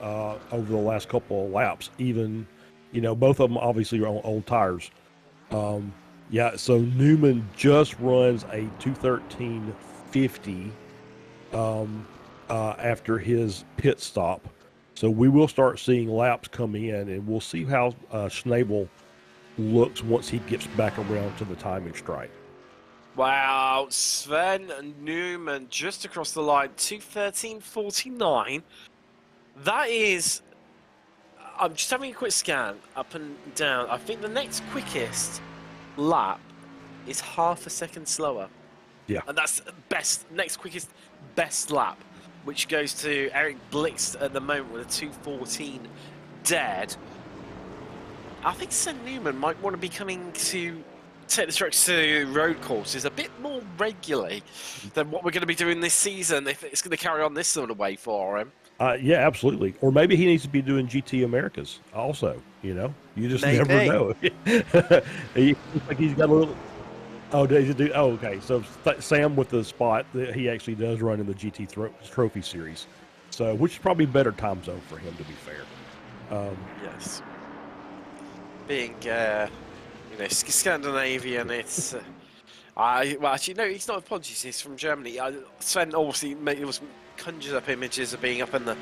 S4: over the last couple of laps. Even, both of them obviously are on old tires. Yeah, so Newman just runs a 2:13.50 after his pit stop. So we will start seeing laps come in, and we'll see how Schnabel looks once he gets back around to the timing strike.
S3: Wow, Sven Newman just across the line, 2:13.49. That is, I'm just having a quick scan up and down. I think the next quickest lap is half a second slower.
S4: Yeah.
S3: And that's next quickest best lap, which goes to Eric Blix at the moment with a 2:14 dead. I think Sven Newman might want to be coming to take the trucks to road courses a bit more regularly than what we're going to be doing this season if it's going to carry on this sort of way for him.
S4: Yeah, absolutely. Or maybe he needs to be doing GT Americas also. You just never know. He looks like he's got a little. Oh, does he do? Oh, okay. So Sam with the spot, he actually does run in the GT Trophy Series, so which is probably a better time zone for him, to be fair.
S3: Yes. Being Scandinavian, it's well, actually, no, he's not. Apologies, he's from Germany. Sven obviously conjures up images of being up in the,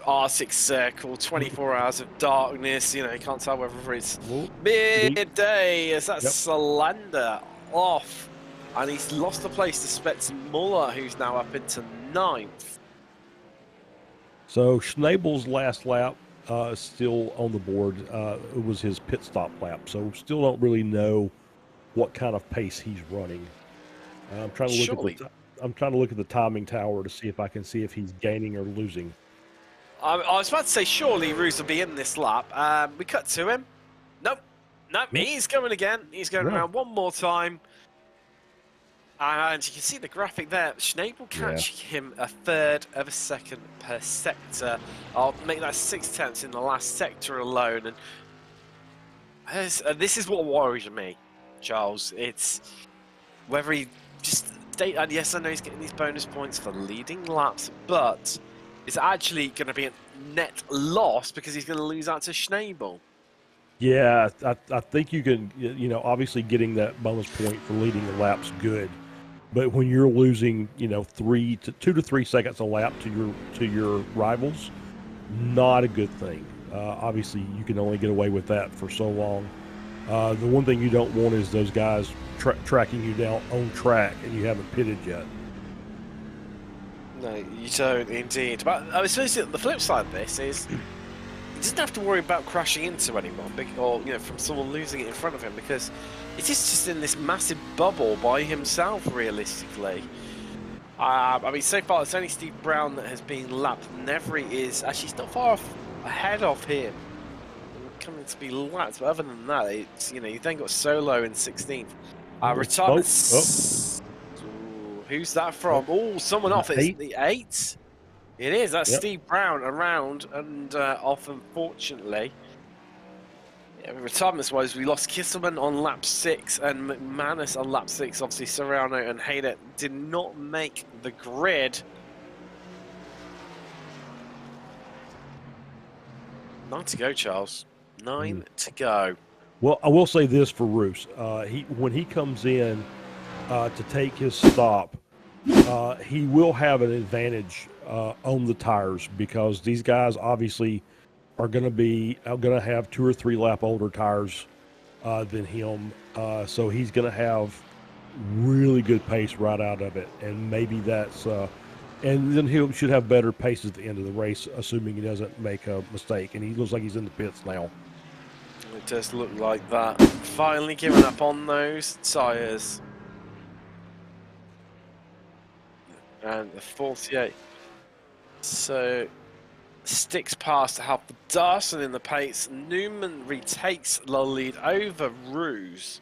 S3: Arctic Circle, 24 hours of darkness. You can't tell whether it's midday. Is that Salander off, and he's lost the place to Spets Muller, who's now up into 9th.
S4: So Schnabel's last lap is still on the board. It was his pit stop lap, so still don't really know what kind of pace he's running. I'm trying to look at the timing tower to see if I can see if he's gaining or losing.
S3: I was about to say, surely Roos will be in this lap. We cut to him. Nope, he's going again. He's going around one more time. And you can see the graphic there. Schnabel catching him a third of a second per sector. I'll make that 6/10 in the last sector alone. And this is what worries me, Charles. It's whether he just... And yes, I know he's getting these bonus points for leading laps, but it's actually going to be a net loss because he's going to lose out to Schnabel.
S4: Yeah, I think you can, obviously getting that bonus point for leading the lap's good. But when you're losing, 2 to 3 seconds a lap to your rivals, not a good thing. Obviously, you can only get away with that for so long. The one thing you don't want is those guys tracking you down on track and you haven't pitted yet.
S3: No, you don't indeed. But I suppose the flip side of this is he doesn't have to worry about crashing into anyone or from someone losing it in front of him, because it is just in this massive bubble by himself, realistically. So far it's only Steve Brown that has been lapped. Nevry is actually still far ahead of him, coming to be lapped. But other than that, it's you then got Solo in 16th. Retirement. Who's that from? Oh, someone off. It's the 8. It is. That's Steve Brown around and off, unfortunately. Yeah, retirements-wise, we lost Kisselman on lap 6 and McManus on lap 6. Obviously, Serrano and Hayden did not make the grid. 9 to go, Charles. 9 to go.
S4: Well, I will say this for Roos. When he comes in to take his stop, he will have an advantage on the tires, because these guys obviously are going to have 2 or 3 lap older tires than him. So he's going to have really good pace right out of it, and maybe that's and then he should have better pace at the end of the race, assuming he doesn't make a mistake. And he looks like he's in the pits now.
S3: It does look like that. Finally giving up on those tyres. And the 48. So sticks past to help the Darson in the pace. Newman retakes the lead over Roos.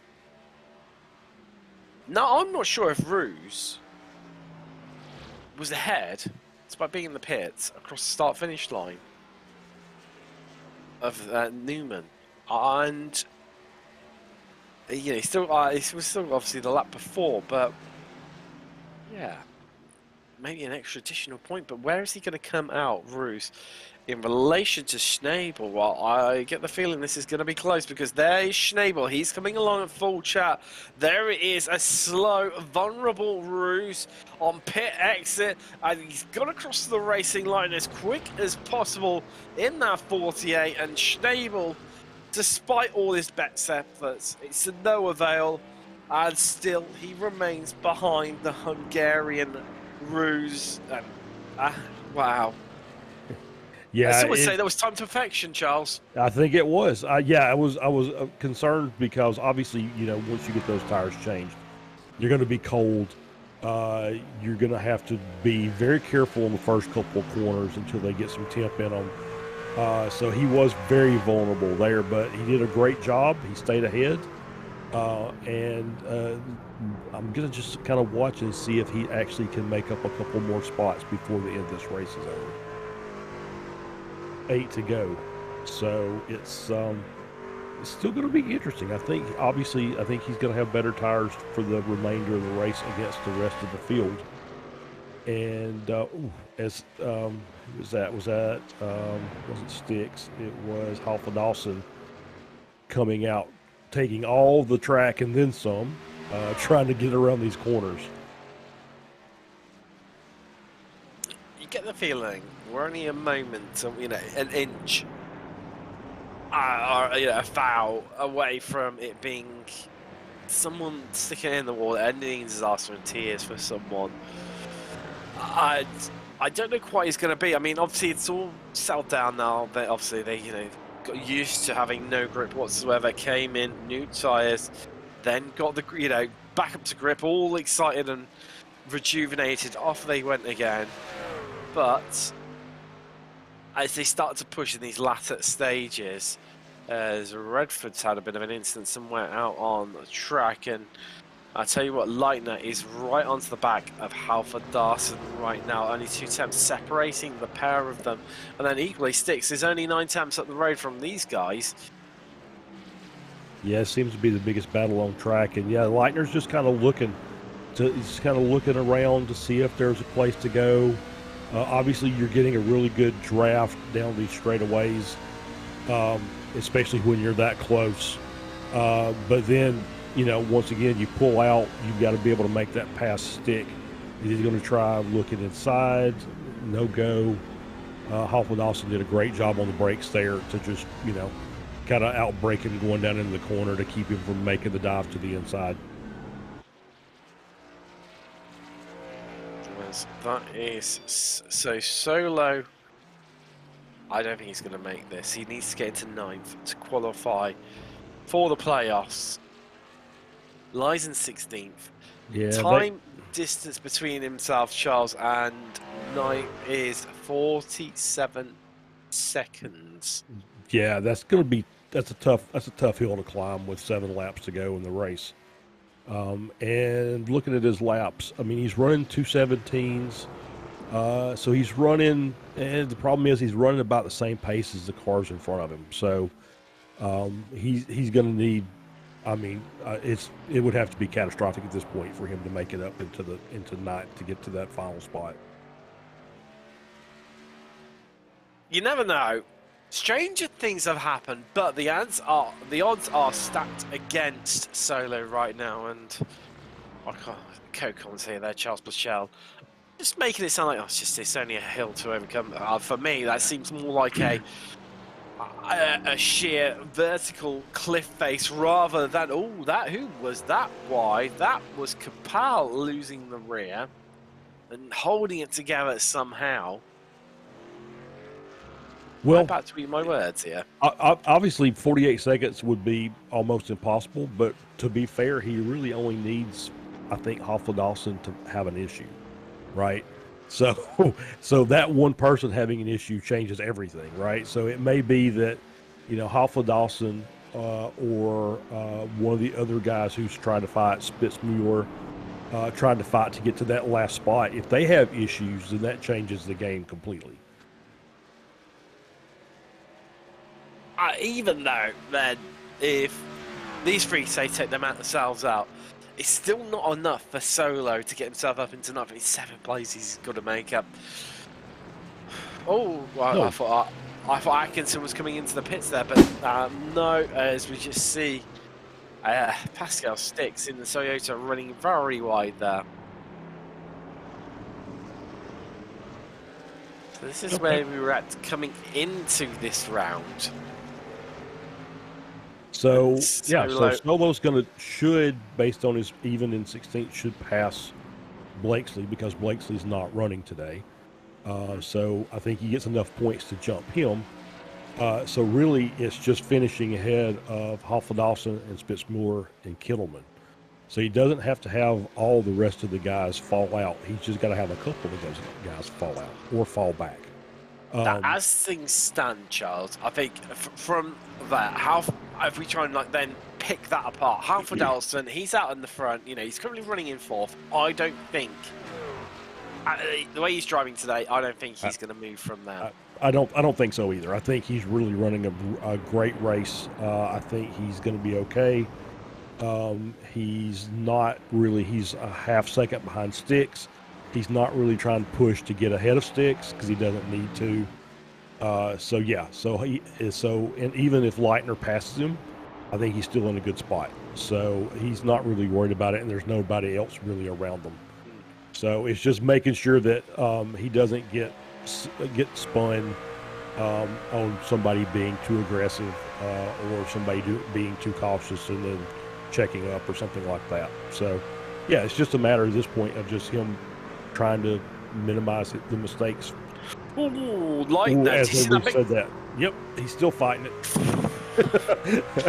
S3: Now, I'm not sure if Roos was ahead despite being in the pits, across the start-finish line of Newman. And, you know, it was still obviously the lap before, but, yeah, maybe an extra additional point. But where is he going to come out, Roos, in relation to Schnabel? Well, I get the feeling this is going to be close, because there is Schnabel. He's coming along at full chat. There it is, a slow, vulnerable Roos on pit exit, and he's gone across the racing line as quick as possible in that 48, and Schnabel, despite all his best efforts, it's to no avail, and still he remains behind the Hungarian Roos. And wow.
S4: Yeah,
S3: I would say that was time to perfection, Charles.
S4: I think it was. Yeah, I was concerned because obviously, you know, once you get those tires changed, you're going to be cold. You're going to have to be very careful in the first couple of corners until they get some temp in them. So he was very vulnerable there, but he did a great job. He stayed ahead. And I'm going to just kind of watch and see if he actually can make up a couple more spots before the end of this race is over. 8 to go, so it's still going to be interesting. I think he's going to have better tires for the remainder of the race against the rest of the field. And wasn't Sticks? It was Halfa Dawson coming out, taking all the track and then some, trying to get around these corners.
S3: Get the feeling we're only a moment, you know, an inch or, you know, a foul away from it being someone sticking in the wall, ending in disaster and tears for someone. I don't know quite it's going to be. I mean, obviously it's all settled down now. But obviously they, you know, got used to having no grip whatsoever. Came in, new tyres, then got the, you know, back up to grip, all excited and rejuvenated. Off they went again. But as they start to push in these latter stages, as Redford's had a bit of an incident somewhere out on the track, and I tell you what, Leitner is right onto the back of Halford Dawson right now. Only 2 temps separating the pair of them, and then equally Sticks is only 9 temps up the road from these guys.
S4: Yeah, it seems to be the biggest battle on track, and yeah, Leitner's just kind of looking around to see if there's a place to go. Obviously, you're getting a really good draft down these straightaways, especially when you're that close. But then, you know, once again, you pull out, you've got to be able to make that pass stick. He's going to try looking inside, no go. Halfa Dawson did a great job on the brakes there to just, you know, kind of outbrake him going down into the corner to keep him from making the dive to the inside.
S3: That is so low. I don't think he's going to make this. He needs to get into 9th to qualify for the playoffs. Lies in 16th. Yeah, distance between himself, Charles, and 9th is 47 seconds.
S4: Yeah, that's a tough hill to climb with 7 laps to go in the race. And looking at his laps, I mean, he's running 2:17s. So he's running, and the problem is he's running about the same pace as the cars in front of him. So he's going to need. I mean, it would have to be catastrophic at this point for him to make it up into 9th to get to that final spot.
S3: You never know. Stranger things have happened, but the odds are stacked against Solo right now, and I can't co-commentator there, Charles Blachell, just making it sound like it's only a hill to overcome. For me, that seems more like a sheer vertical cliff face rather than who was that wide? That was Kapal losing the rear and holding it together somehow.
S4: Well,
S3: I'm about to read my words here.
S4: Obviously, 48 seconds would be almost impossible, but to be fair, he really only needs, I think, Halfa Dawson to have an issue, right? So that one person having an issue changes everything, right? So it may be that, you know, Halfa Dawson or one of the other guys who's trying to fight Spitzmuller trying to fight to get to that last spot. If they have issues, then that changes the game completely.
S3: Even though, then, if these three, say, take themselves out, it's still not enough for Solo to get himself up into ninth. It's 7th place he's got to make up. Oh, well,
S4: No.
S3: I thought Atkinson was coming into the pits there, but no, as we just see, Pascal Sticks in the Toyota running very wide there. So this is where we were at coming into this round.
S4: So
S3: Solo.
S4: yeah, so Solo's should, based on his even in 16th, should pass Blakesley because Blakesley's not running today. So I think he gets enough points to jump him. So really, it's just finishing ahead of Hoffman-Dawson and Spitzmuller and Kittleman. So he doesn't have to have all the rest of the guys fall out. He's just got to have a couple of those guys fall out or fall back.
S3: As things stand, Charles, I think from that, if we try and then pick that apart, Halford Elson, he's out in the front. You know, he's currently running in 4th. I don't think the way he's driving today, I don't think he's going to move from there.
S4: I don't think so either. I think he's really running a great race. I think he's going to be okay. He's a half second behind Sticks. He's not really trying to push to get ahead of Sticks because he doesn't need to. And even if Leitner passes him, I think he's still in a good spot. So he's not really worried about it, and there's nobody else really around them. So it's just making sure that he doesn't get spun on somebody being too aggressive or somebody being too cautious and then checking up or something like that. So yeah, it's just a matter at this point of just him trying to minimize the mistakes.
S3: Ooh, like that.
S4: As we said that. Yep, he's still fighting it.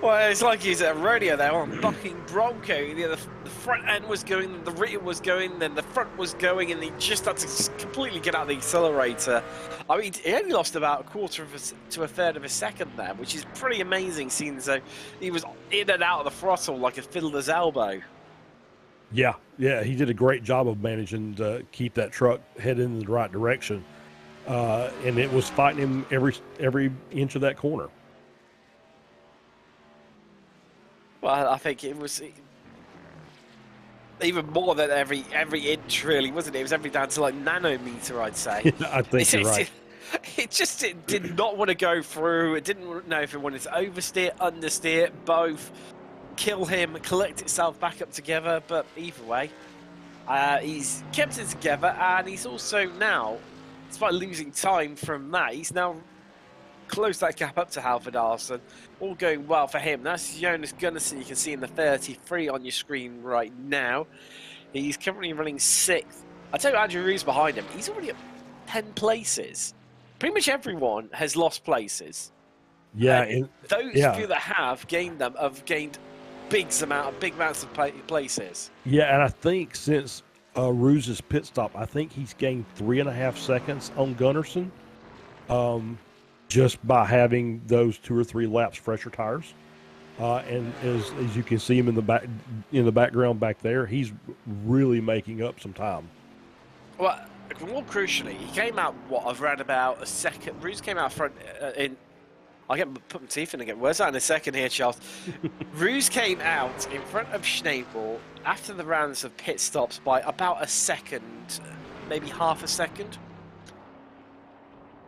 S3: Well, it's like he's at a rodeo there on bucking Bronco. The front end was going, the rear was going, then the front was going, and he just had to completely get out of the accelerator. I mean, he only lost about a quarter to a third of a second there, which is pretty amazing, seeing as though he was in and out of the throttle like a fiddler's elbow.
S4: Yeah, he did a great job of managing to keep that truck headed in the right direction, and it was fighting him every inch of that corner.
S3: Well, I think it was even more than every inch, really, wasn't it? It was every down to nanometer, I'd say.
S4: I think you're right.
S3: It did not want to go through. It didn't know if it wanted to oversteer, understeer, both. Kill him, collect itself back up together, but either way, he's kept it together, and he's also now, despite losing time from that, he's now closed that gap up to Halford Arson. All going well for him. That's Jonas Gunnarsson, you can see in the 33 on your screen right now. He's currently running 6th. I tell you, Andrew Roos behind him, he's already at 10 places. Pretty much everyone has lost places.
S4: Yeah,
S3: those few that have gained them have gained big amounts of places.
S4: Yeah, and I think since Roos's pit stop, I think he's gained 3.5 seconds on Gunnarsson, just by having those 2 or 3 laps fresher tires. And as you can see him in the background back there, he's really making up some time.
S3: Well, more crucially, he came out around about a second. Roos came out front in. I'll put my teeth in and get worse out in a second here, Charles. Roos came out in front of Schnabel after the rounds of pit stops by about a second, maybe half a second.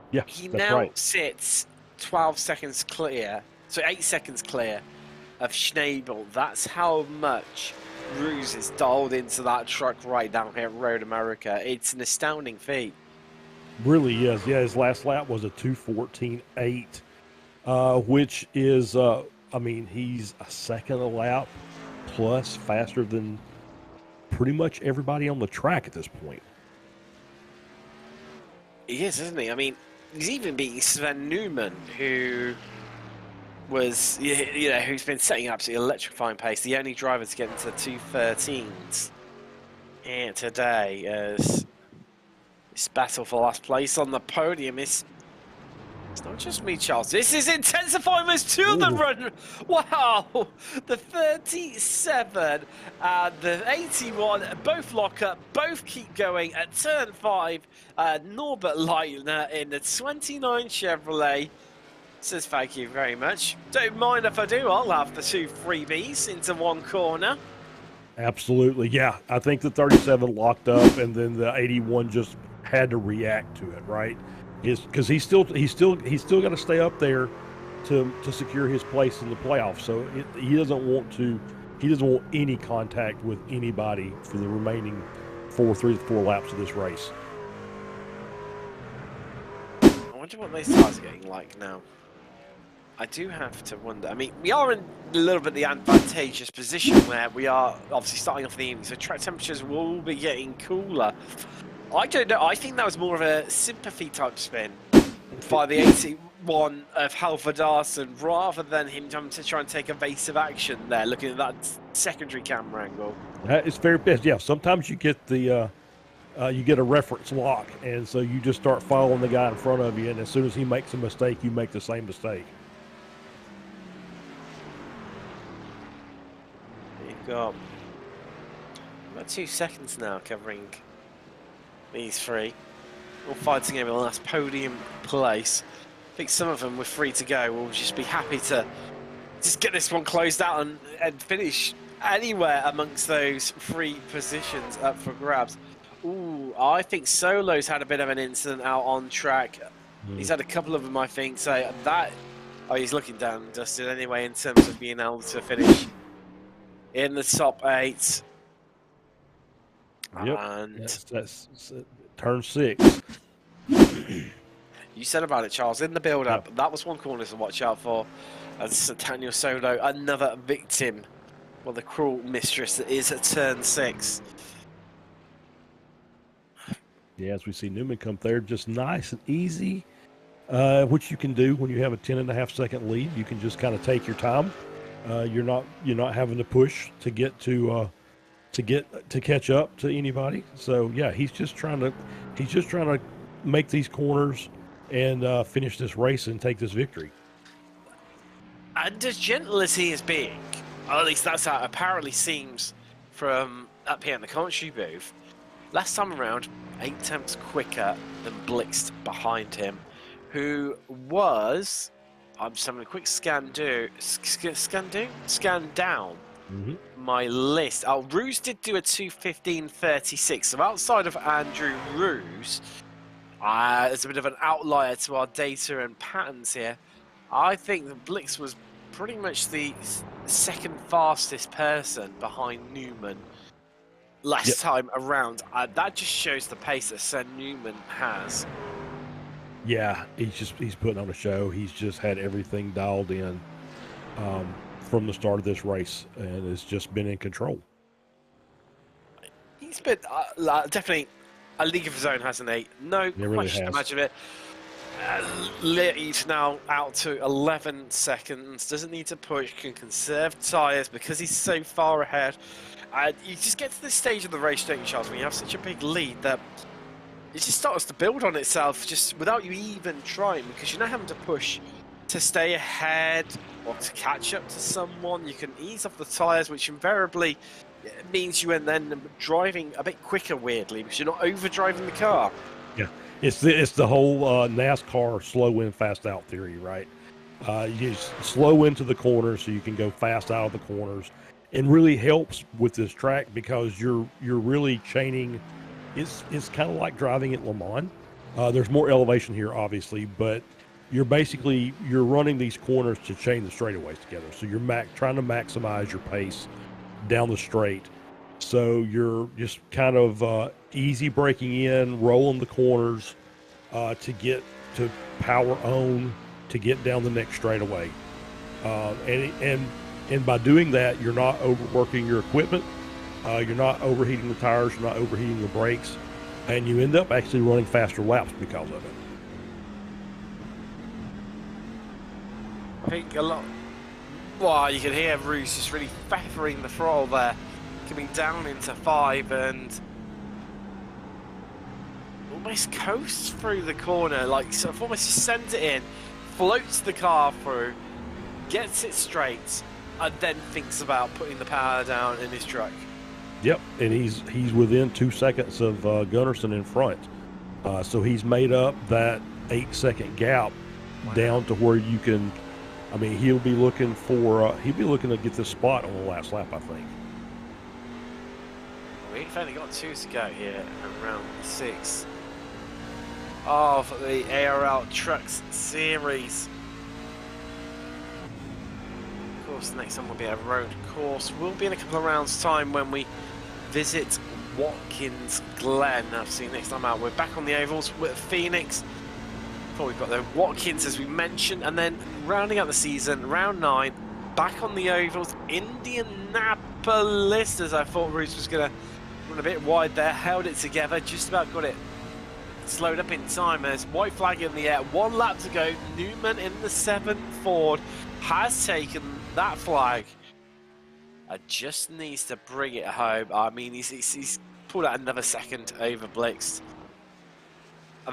S4: Yeah,
S3: he
S4: that's
S3: now
S4: right.
S3: sits 12 seconds clear, so 8 seconds clear of Schnabel. That's how much Roos is dialed into that truck right down here at Road America. It's an astounding feat.
S4: Really is. Yeah, his last lap was a 2:14.8. Which is, he's a second a lap plus faster than pretty much everybody on the track at this point.
S3: He is, isn't he? I mean, he's even beating Sven Newman, who was, who's been setting an absolutely electrifying pace. The only driver to get into the 2:13s and today, as this battle for last place on the podium is It's not just me, Charles. This is intensifying us to the run. Wow. The 37 and the 81 both lock up, both keep going at turn 5. Norbert Leitner in the 29 Chevrolet says thank you very much. Don't mind if I do. I'll have the 2 freebies into one corner.
S4: Absolutely, yeah. I think the 37 locked up, and then the 81 just had to react to it, right? Because he's still got to stay up there to secure his place in the playoffs. So he doesn't want any contact with anybody for the remaining 3 to 4 laps of this race.
S3: I wonder what those tires are getting like now. I do have to wonder. I mean, we are in a little bit the advantageous position where we are obviously starting off the evening, so track temperatures will be getting cooler. I don't know. I think that was more of a sympathy type spin by the 81 of Halvardarsson rather than him having to try and take evasive action there, looking at that secondary camera angle.
S4: That is very best. Yeah, sometimes you get the you get a reference lock, and so you just start following the guy in front of you, and as soon as he makes a mistake, you make the same mistake.
S3: You've got about 2 seconds now covering these 3, all fighting over the last podium place. I think some of them were free to go. We'll just be happy to just get this one closed out and finish anywhere amongst those 3 positions up for grabs. Ooh, I think Solo's had a bit of an incident out on track. He's had a couple of them, I think. So that, he's looking down, Dustin, anyway, in terms of being able to finish in the top 8.
S4: Yep,
S3: and
S4: that's turn 6.
S3: You said about it, Charles, in the build-up. Yep. That was one corner to watch out for. As Daniel Solo, another victim, well, the cruel mistress that is at turn 6.
S4: Yeah, as we see Newman come there, just nice and easy, which you can do when you have a 10.5-second lead. You can just kind of take your time. You're not having to push to get to catch up to anybody. So yeah, he's just trying to make these corners and finish this race and take this victory.
S3: And as gentle as he is being, or at least that's how it apparently seems from up here in the commentary booth, last time around 8 attempts quicker than Blixt behind him, who was, I'm just having a quick scan down my list. Oh, Ruse did do a 2:15.36, so outside of Andrew Ruse, there's a bit of an outlier to our data and patterns here. I think that Blix was pretty much the second fastest person behind Newman last time around. That just shows the pace that Sir Newman has.
S4: Yeah, he's putting on a show. He's just had everything dialed in from the start of this race, and has just been in control.
S3: He's been definitely a league of his own, hasn't he? No question about it. Lead now out to 11 seconds. Doesn't need to push. Can conserve tyres because he's so far ahead. You just get to this stage of the race, don't you, Charles, when you have such a big lead that it just starts to build on itself just without you even trying, because you're not having to push to stay ahead or to catch up to someone. You can ease off the tyres, which invariably means you are then driving a bit quicker, weirdly, because you're not overdriving the car.
S4: Yeah, it's the whole NASCAR slow in, fast out theory, right? You slow into the corners so you can go fast out of the corners, and really helps with this track because you're really chaining. It's kind of like driving at Le Mans. There's more elevation here, obviously, but you're running these corners to chain the straightaways together. So you're trying to maximize your pace down the straight. So you're just kind of easy braking in, rolling the corners to get to power on to get down the next straightaway. And by doing that, you're not overworking your equipment. You're not overheating the tires. You're not overheating the brakes. And you end up actually running faster laps because of it.
S3: I think a lot. Well, you can hear Roos just really feathering the throttle there, coming down into 5, and almost coasts through the corner, like sort of almost sends it in, floats the car through, gets it straight, and then thinks about putting the power down in his truck.
S4: Yep, and he's within 2 seconds of Gunnarsson in front. So he's made up that 8-second gap down to where you can. I mean, he'll be looking to get this spot on the last lap, I think.
S3: We've only got 2 to go here in round 6 of the ARL Trucks Series. Of course, the next one will be a road course. We'll be in a couple of rounds' time when we visit Watkins Glen. I've seen next time out. We're back on the ovals with Phoenix. Before we've got the Watkins, as we mentioned, and then rounding out the season, round 9, back on the ovals, Indianapolis, as I thought Roos was going to run a bit wide there, held it together, just about got it slowed up in time as white flag in the air, 1 lap to go. Newman in the 7 Ford has taken that flag. Just needs to bring it home. I mean, he's pulled out another second over Blixt.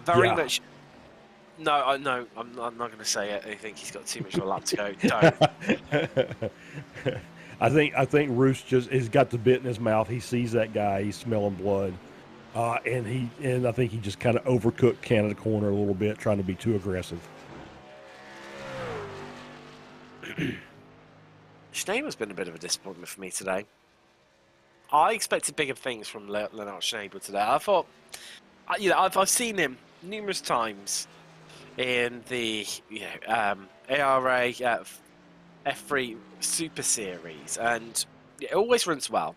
S3: Very much. No, I'm not going to say it. I think he's got too much of a lap to go. Don't.
S4: I think Roos just has got the bit in his mouth. He sees that guy. He's smelling blood, and I think he just kind of overcooked Canada corner a little bit, trying to be too aggressive.
S3: Schneeber's been a bit of a disappointment for me today. I expected bigger things from Lennart Schneeber today. I thought, I've seen him numerous times in the ARA F3 Super Series, and it always runs well.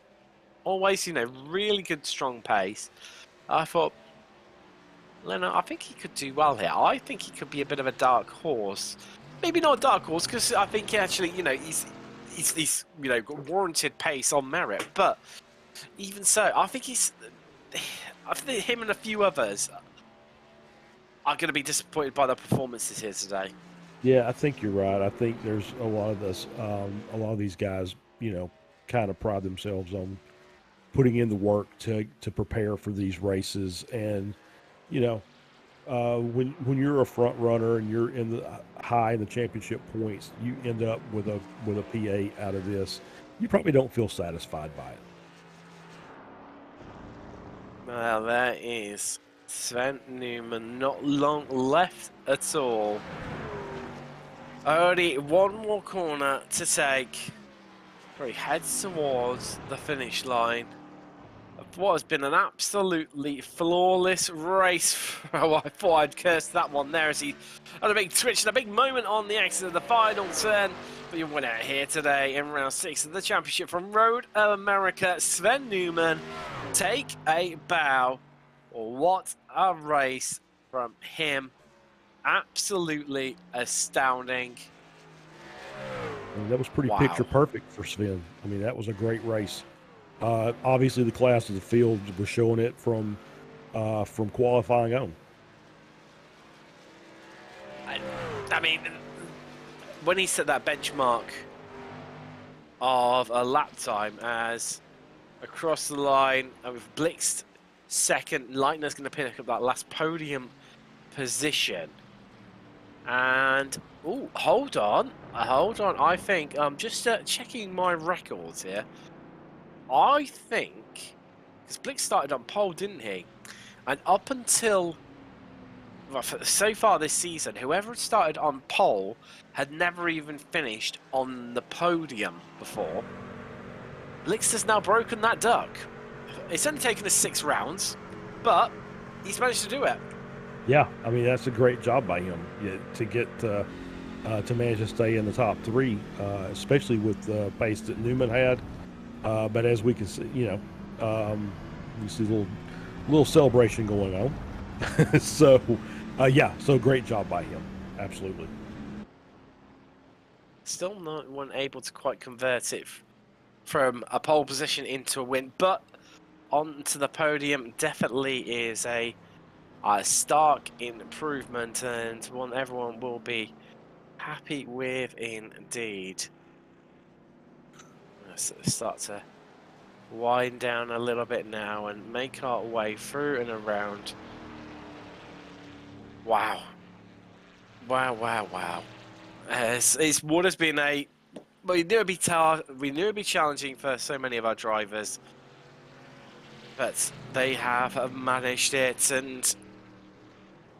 S3: Always, really good, strong pace. I thought, Lennart, I think he could do well here. I think he could be a bit of a dark horse. Maybe not a dark horse, because I think actually, he's got warranted pace on merit. But even so, I think him and a few others are going to be disappointed by their performances here today.
S4: Yeah, I think you're right. I think there's a lot of these guys, kind of pride themselves on putting in the work to prepare for these races. And, when you're a front runner and you're in the high in the championship points, you end up with a P8 out of this. You probably don't feel satisfied by it.
S3: Well, there is Sven Newman, not long left at all. Only 1 more corner to take before he heads towards the finish line of what has been an absolutely flawless race. Oh, I thought I'd curse that one there as he had a big twitch and a big moment on the exit of the final turn. But you went out here today in round 6 of the championship from Road America. Sven Newman, take a bow. What a race from him. Absolutely astounding.
S4: That was pretty picture perfect for Sven. I mean, that was a great race. Obviously, the class of the field was showing it from qualifying on.
S3: I mean, when he set that benchmark of a lap time as across the line, with Blixt second, Leitner's going to pick up that last podium position. And, oh, hold on. I think, just checking my records here. I think, because Blixt started on pole, didn't he? And up until, well, so far this season, whoever had started on pole had never even finished on the podium before. Blixt has now broken that duck. It's only taken us 6 rounds, but he's managed to do it.
S4: Yeah, I mean, that's a great job by him to get to manage to stay in the top 3, especially with the pace that Newman had. But as we can see, you see a little celebration going on. So great job by him. Absolutely.
S3: Still not one able to quite convert it from a pole position into a win, but onto the podium definitely is a stark improvement, and one everyone will be happy with indeed. Let's start to wind down a little bit now and make our way through and around Wow. Wow. It's what has been a... Well, we knew it'd be challenging for so many of our drivers. But they have managed it, and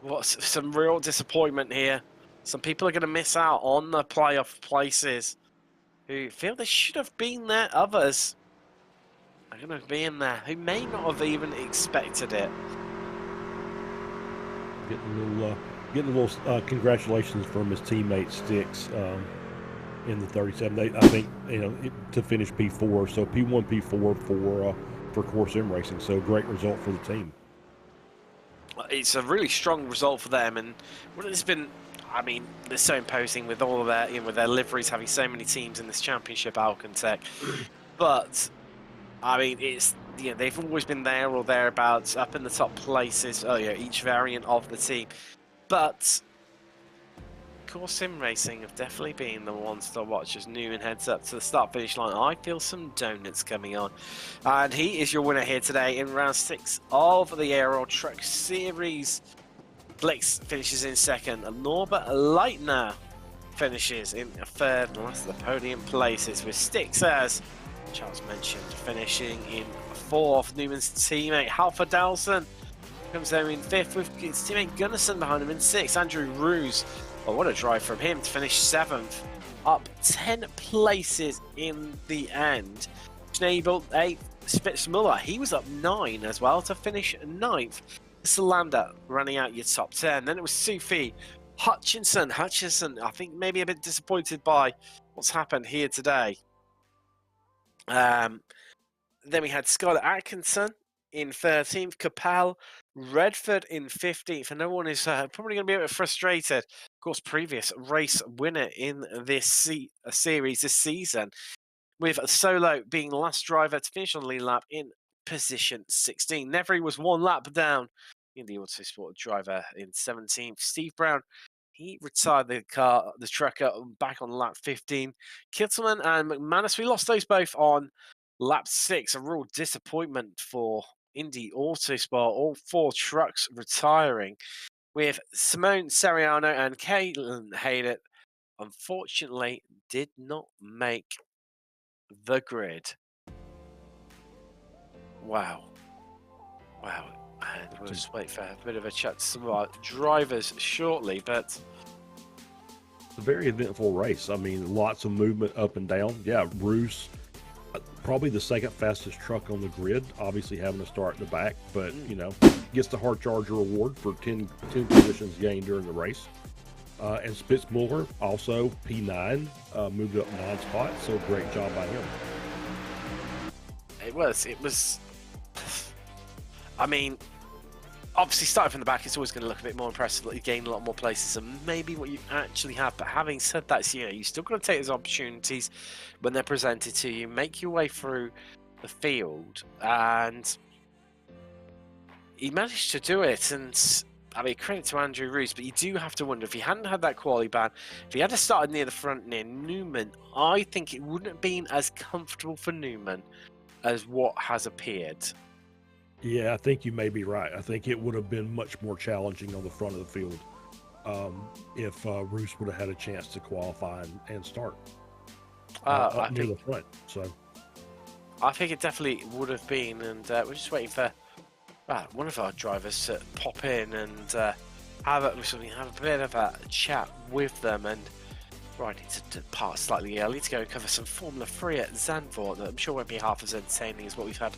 S3: what's some real disappointment here. Some people are going to miss out on the playoff places who feel they should have been there. Others are going to be in there who may not have even expected it.
S4: Getting a little congratulations from his teammate Sticks in the 37. I think to finish P4, so P1, P4 for Core Sim Racing. So great result for the team.
S3: It's a really strong result for them, and what it's been. I mean, they're so imposing with all of their, with their liveries having so many teams in this championship, Alcantech. But I mean, it's they've always been there or thereabouts, up in the top places. Each variant of the team. But Core Sim Racing have definitely been the ones to watch as Newman heads up to the start-finish line. I feel some donuts coming on. And he is your winner here today in round 6 of the ARL Truck Series. Blix finishes in second, and Norbert Leitner finishes in third, and last of the podium places, with Sticks, as Charles mentioned, finishing in fourth. Newman's teammate Halford Dowson comes there in fifth, with his teammate Gunnarson behind him in sixth. Andrew Roos, well, what a drive from him to finish seventh, up 10 places in the end. Schnabel 8th, Spitzmuller, he was up 9 as well to finish 9th. Salander running out your top 10. Then it was Sufi Hutchinson, I think maybe a bit disappointed by what's happened here today. Then we had Skylar Atkinson in 13th, Capel, Redford in 15th, and everyone is probably going to be a bit frustrated. Of course, previous race winner in this series this season, with Solo being the last driver to finish on the lead lap in position 16. Nevery was 1 lap down in the Autosport driver in 17th. Steve Brown, he retired the trucker back on lap 15. Kittleman and McManus, we lost those both on lap 6. A real disappointment for Indy Autosport. All 4 trucks retiring, with Simone Seriano and Caitlin Haydett, unfortunately, did not make the grid. Wow. And we'll just wait for a bit of a chat to some of our drivers shortly, but
S4: it's a very eventful race. I mean, lots of movement up and down. Yeah, Roos, probably the second fastest truck on the grid, obviously having to start in the back, but gets the hard charger award for 10 positions gained during the race. And Spitzmuller, also P9, moved up 9 spots, so great job by him.
S3: It was. I mean, obviously starting from the back, it's always going to look a bit more impressive. Like you gain a lot more places than maybe what you actually have. But having said that, you still got to take those opportunities when they're presented to you. Make your way through the field, and he managed to do it. And I mean, credit to Andrew Roos, but you do have to wonder if he hadn't had that quali ban, if he had started near the front near Newman, I think it wouldn't have been as comfortable for Newman as what has appeared.
S4: Yeah, I think you may be right. I think it would have been much more challenging on the front of the field if Roos would have had a chance to qualify and start up near the front. So
S3: I think it definitely would have been, and we're just waiting for one of our drivers to pop in and have a bit of a chat with them. And I need to depart slightly early to go and cover some Formula 3 at Zandvoort that I'm sure won't be half as entertaining as what we've had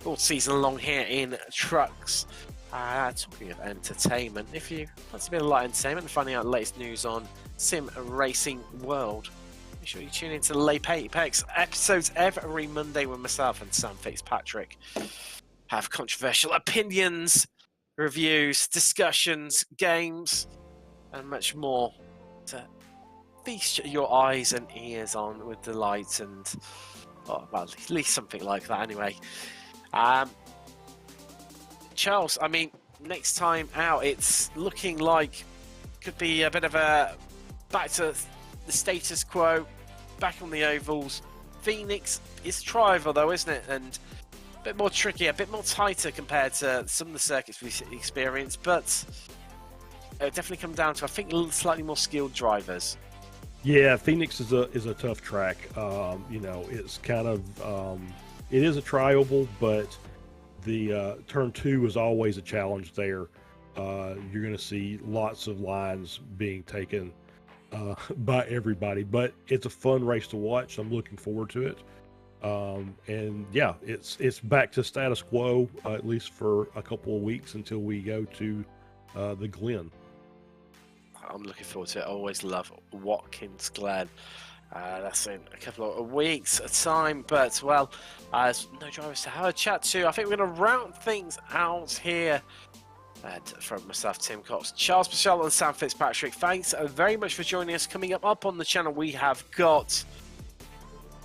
S3: all season long here in trucks. Talking of entertainment, if you want a bit of light entertainment and finding out the latest news on sim racing world, make sure you tune into the Late Apex episodes every Monday with myself and Sam Fitzpatrick. Have controversial opinions, reviews, discussions, games, and much more to feast your eyes and ears on with delight, and at least something like that anyway. Charles, I mean, next time out, it's looking like could be a bit of a back to the status quo, back on the ovals. Phoenix is trival though, isn't it? And a bit more tricky, a bit more tighter compared to some of the circuits we've experienced, but It'll definitely come down to, I think, slightly more skilled drivers.
S4: Yeah, Phoenix is a tough track. You know, it's kind of it is a triable, but the turn 2 is always a challenge there. You're going to see lots of lines being taken by everybody, but it's a fun race to watch. I'm looking forward to it. And yeah, it's back to status quo, at least for a couple of weeks until we go to the Glen.
S3: I'm looking forward to it. I always love Watkins Glen. That's in a couple of weeks' time, but well, there's no drivers to have a chat to. I think we're going to round things out here. And from myself, Tim Cox, Charles Pichel and Sam Fitzpatrick, thanks very much for joining us. Coming up on the channel, we have got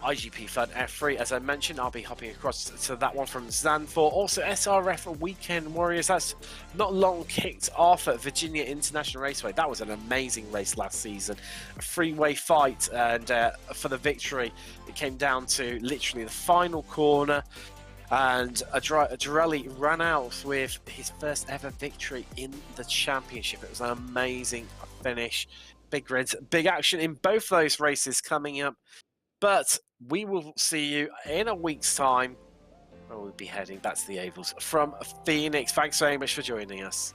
S3: IGP Fun F3. As I mentioned, I'll be hopping across to that one from Zanfor. Also, SRF Weekend Warriors. That's not long kicked off at Virginia International Raceway. That was an amazing race last season. A three-way fight, and for the victory, it came down to literally the final corner. And Girelli ran out with his first ever victory in the championship. It was an amazing finish. Big grids, big action in both those races coming up. But we will see you in a week's time where we'll be heading back to the Avals from Phoenix. Thanks very much for joining us.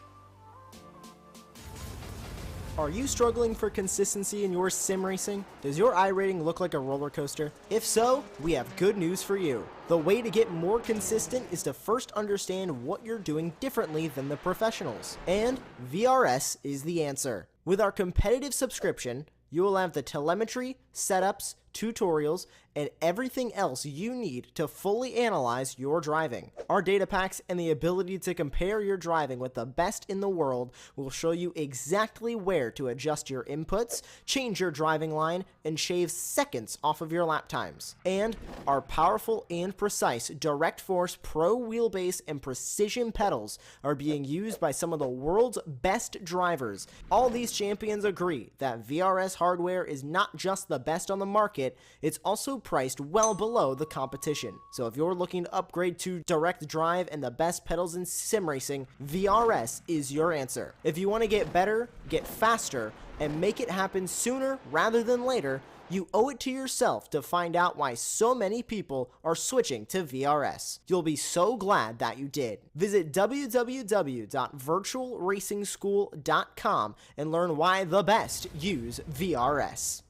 S1: Are you struggling for consistency in your sim racing? Does your iRating look like a roller coaster? If so, we have good news for you. The way to get more consistent is to first understand what you're doing differently than the professionals. And VRS is the answer. With our competitive subscription, you will have the telemetry, setups, tutorials, and everything else you need to fully analyze your driving. Our data packs and the ability to compare your driving with the best in the world will show you exactly where to adjust your inputs, change your driving line, and shave seconds off of your lap times. And our powerful and precise Direct Force Pro wheelbase and precision pedals are being used by some of the world's best drivers. All these champions agree that VRS hardware is not just the best on the market, it's also priced well below the competition. So if you're looking to upgrade to direct drive and the best pedals in sim racing, VRS is your answer. If you want to get better, get faster, and make it happen sooner rather than later, you owe it to yourself to find out why so many people are switching to VRS. You'll be so glad that you did. Visit www.virtualracingschool.com and learn why the best use VRS.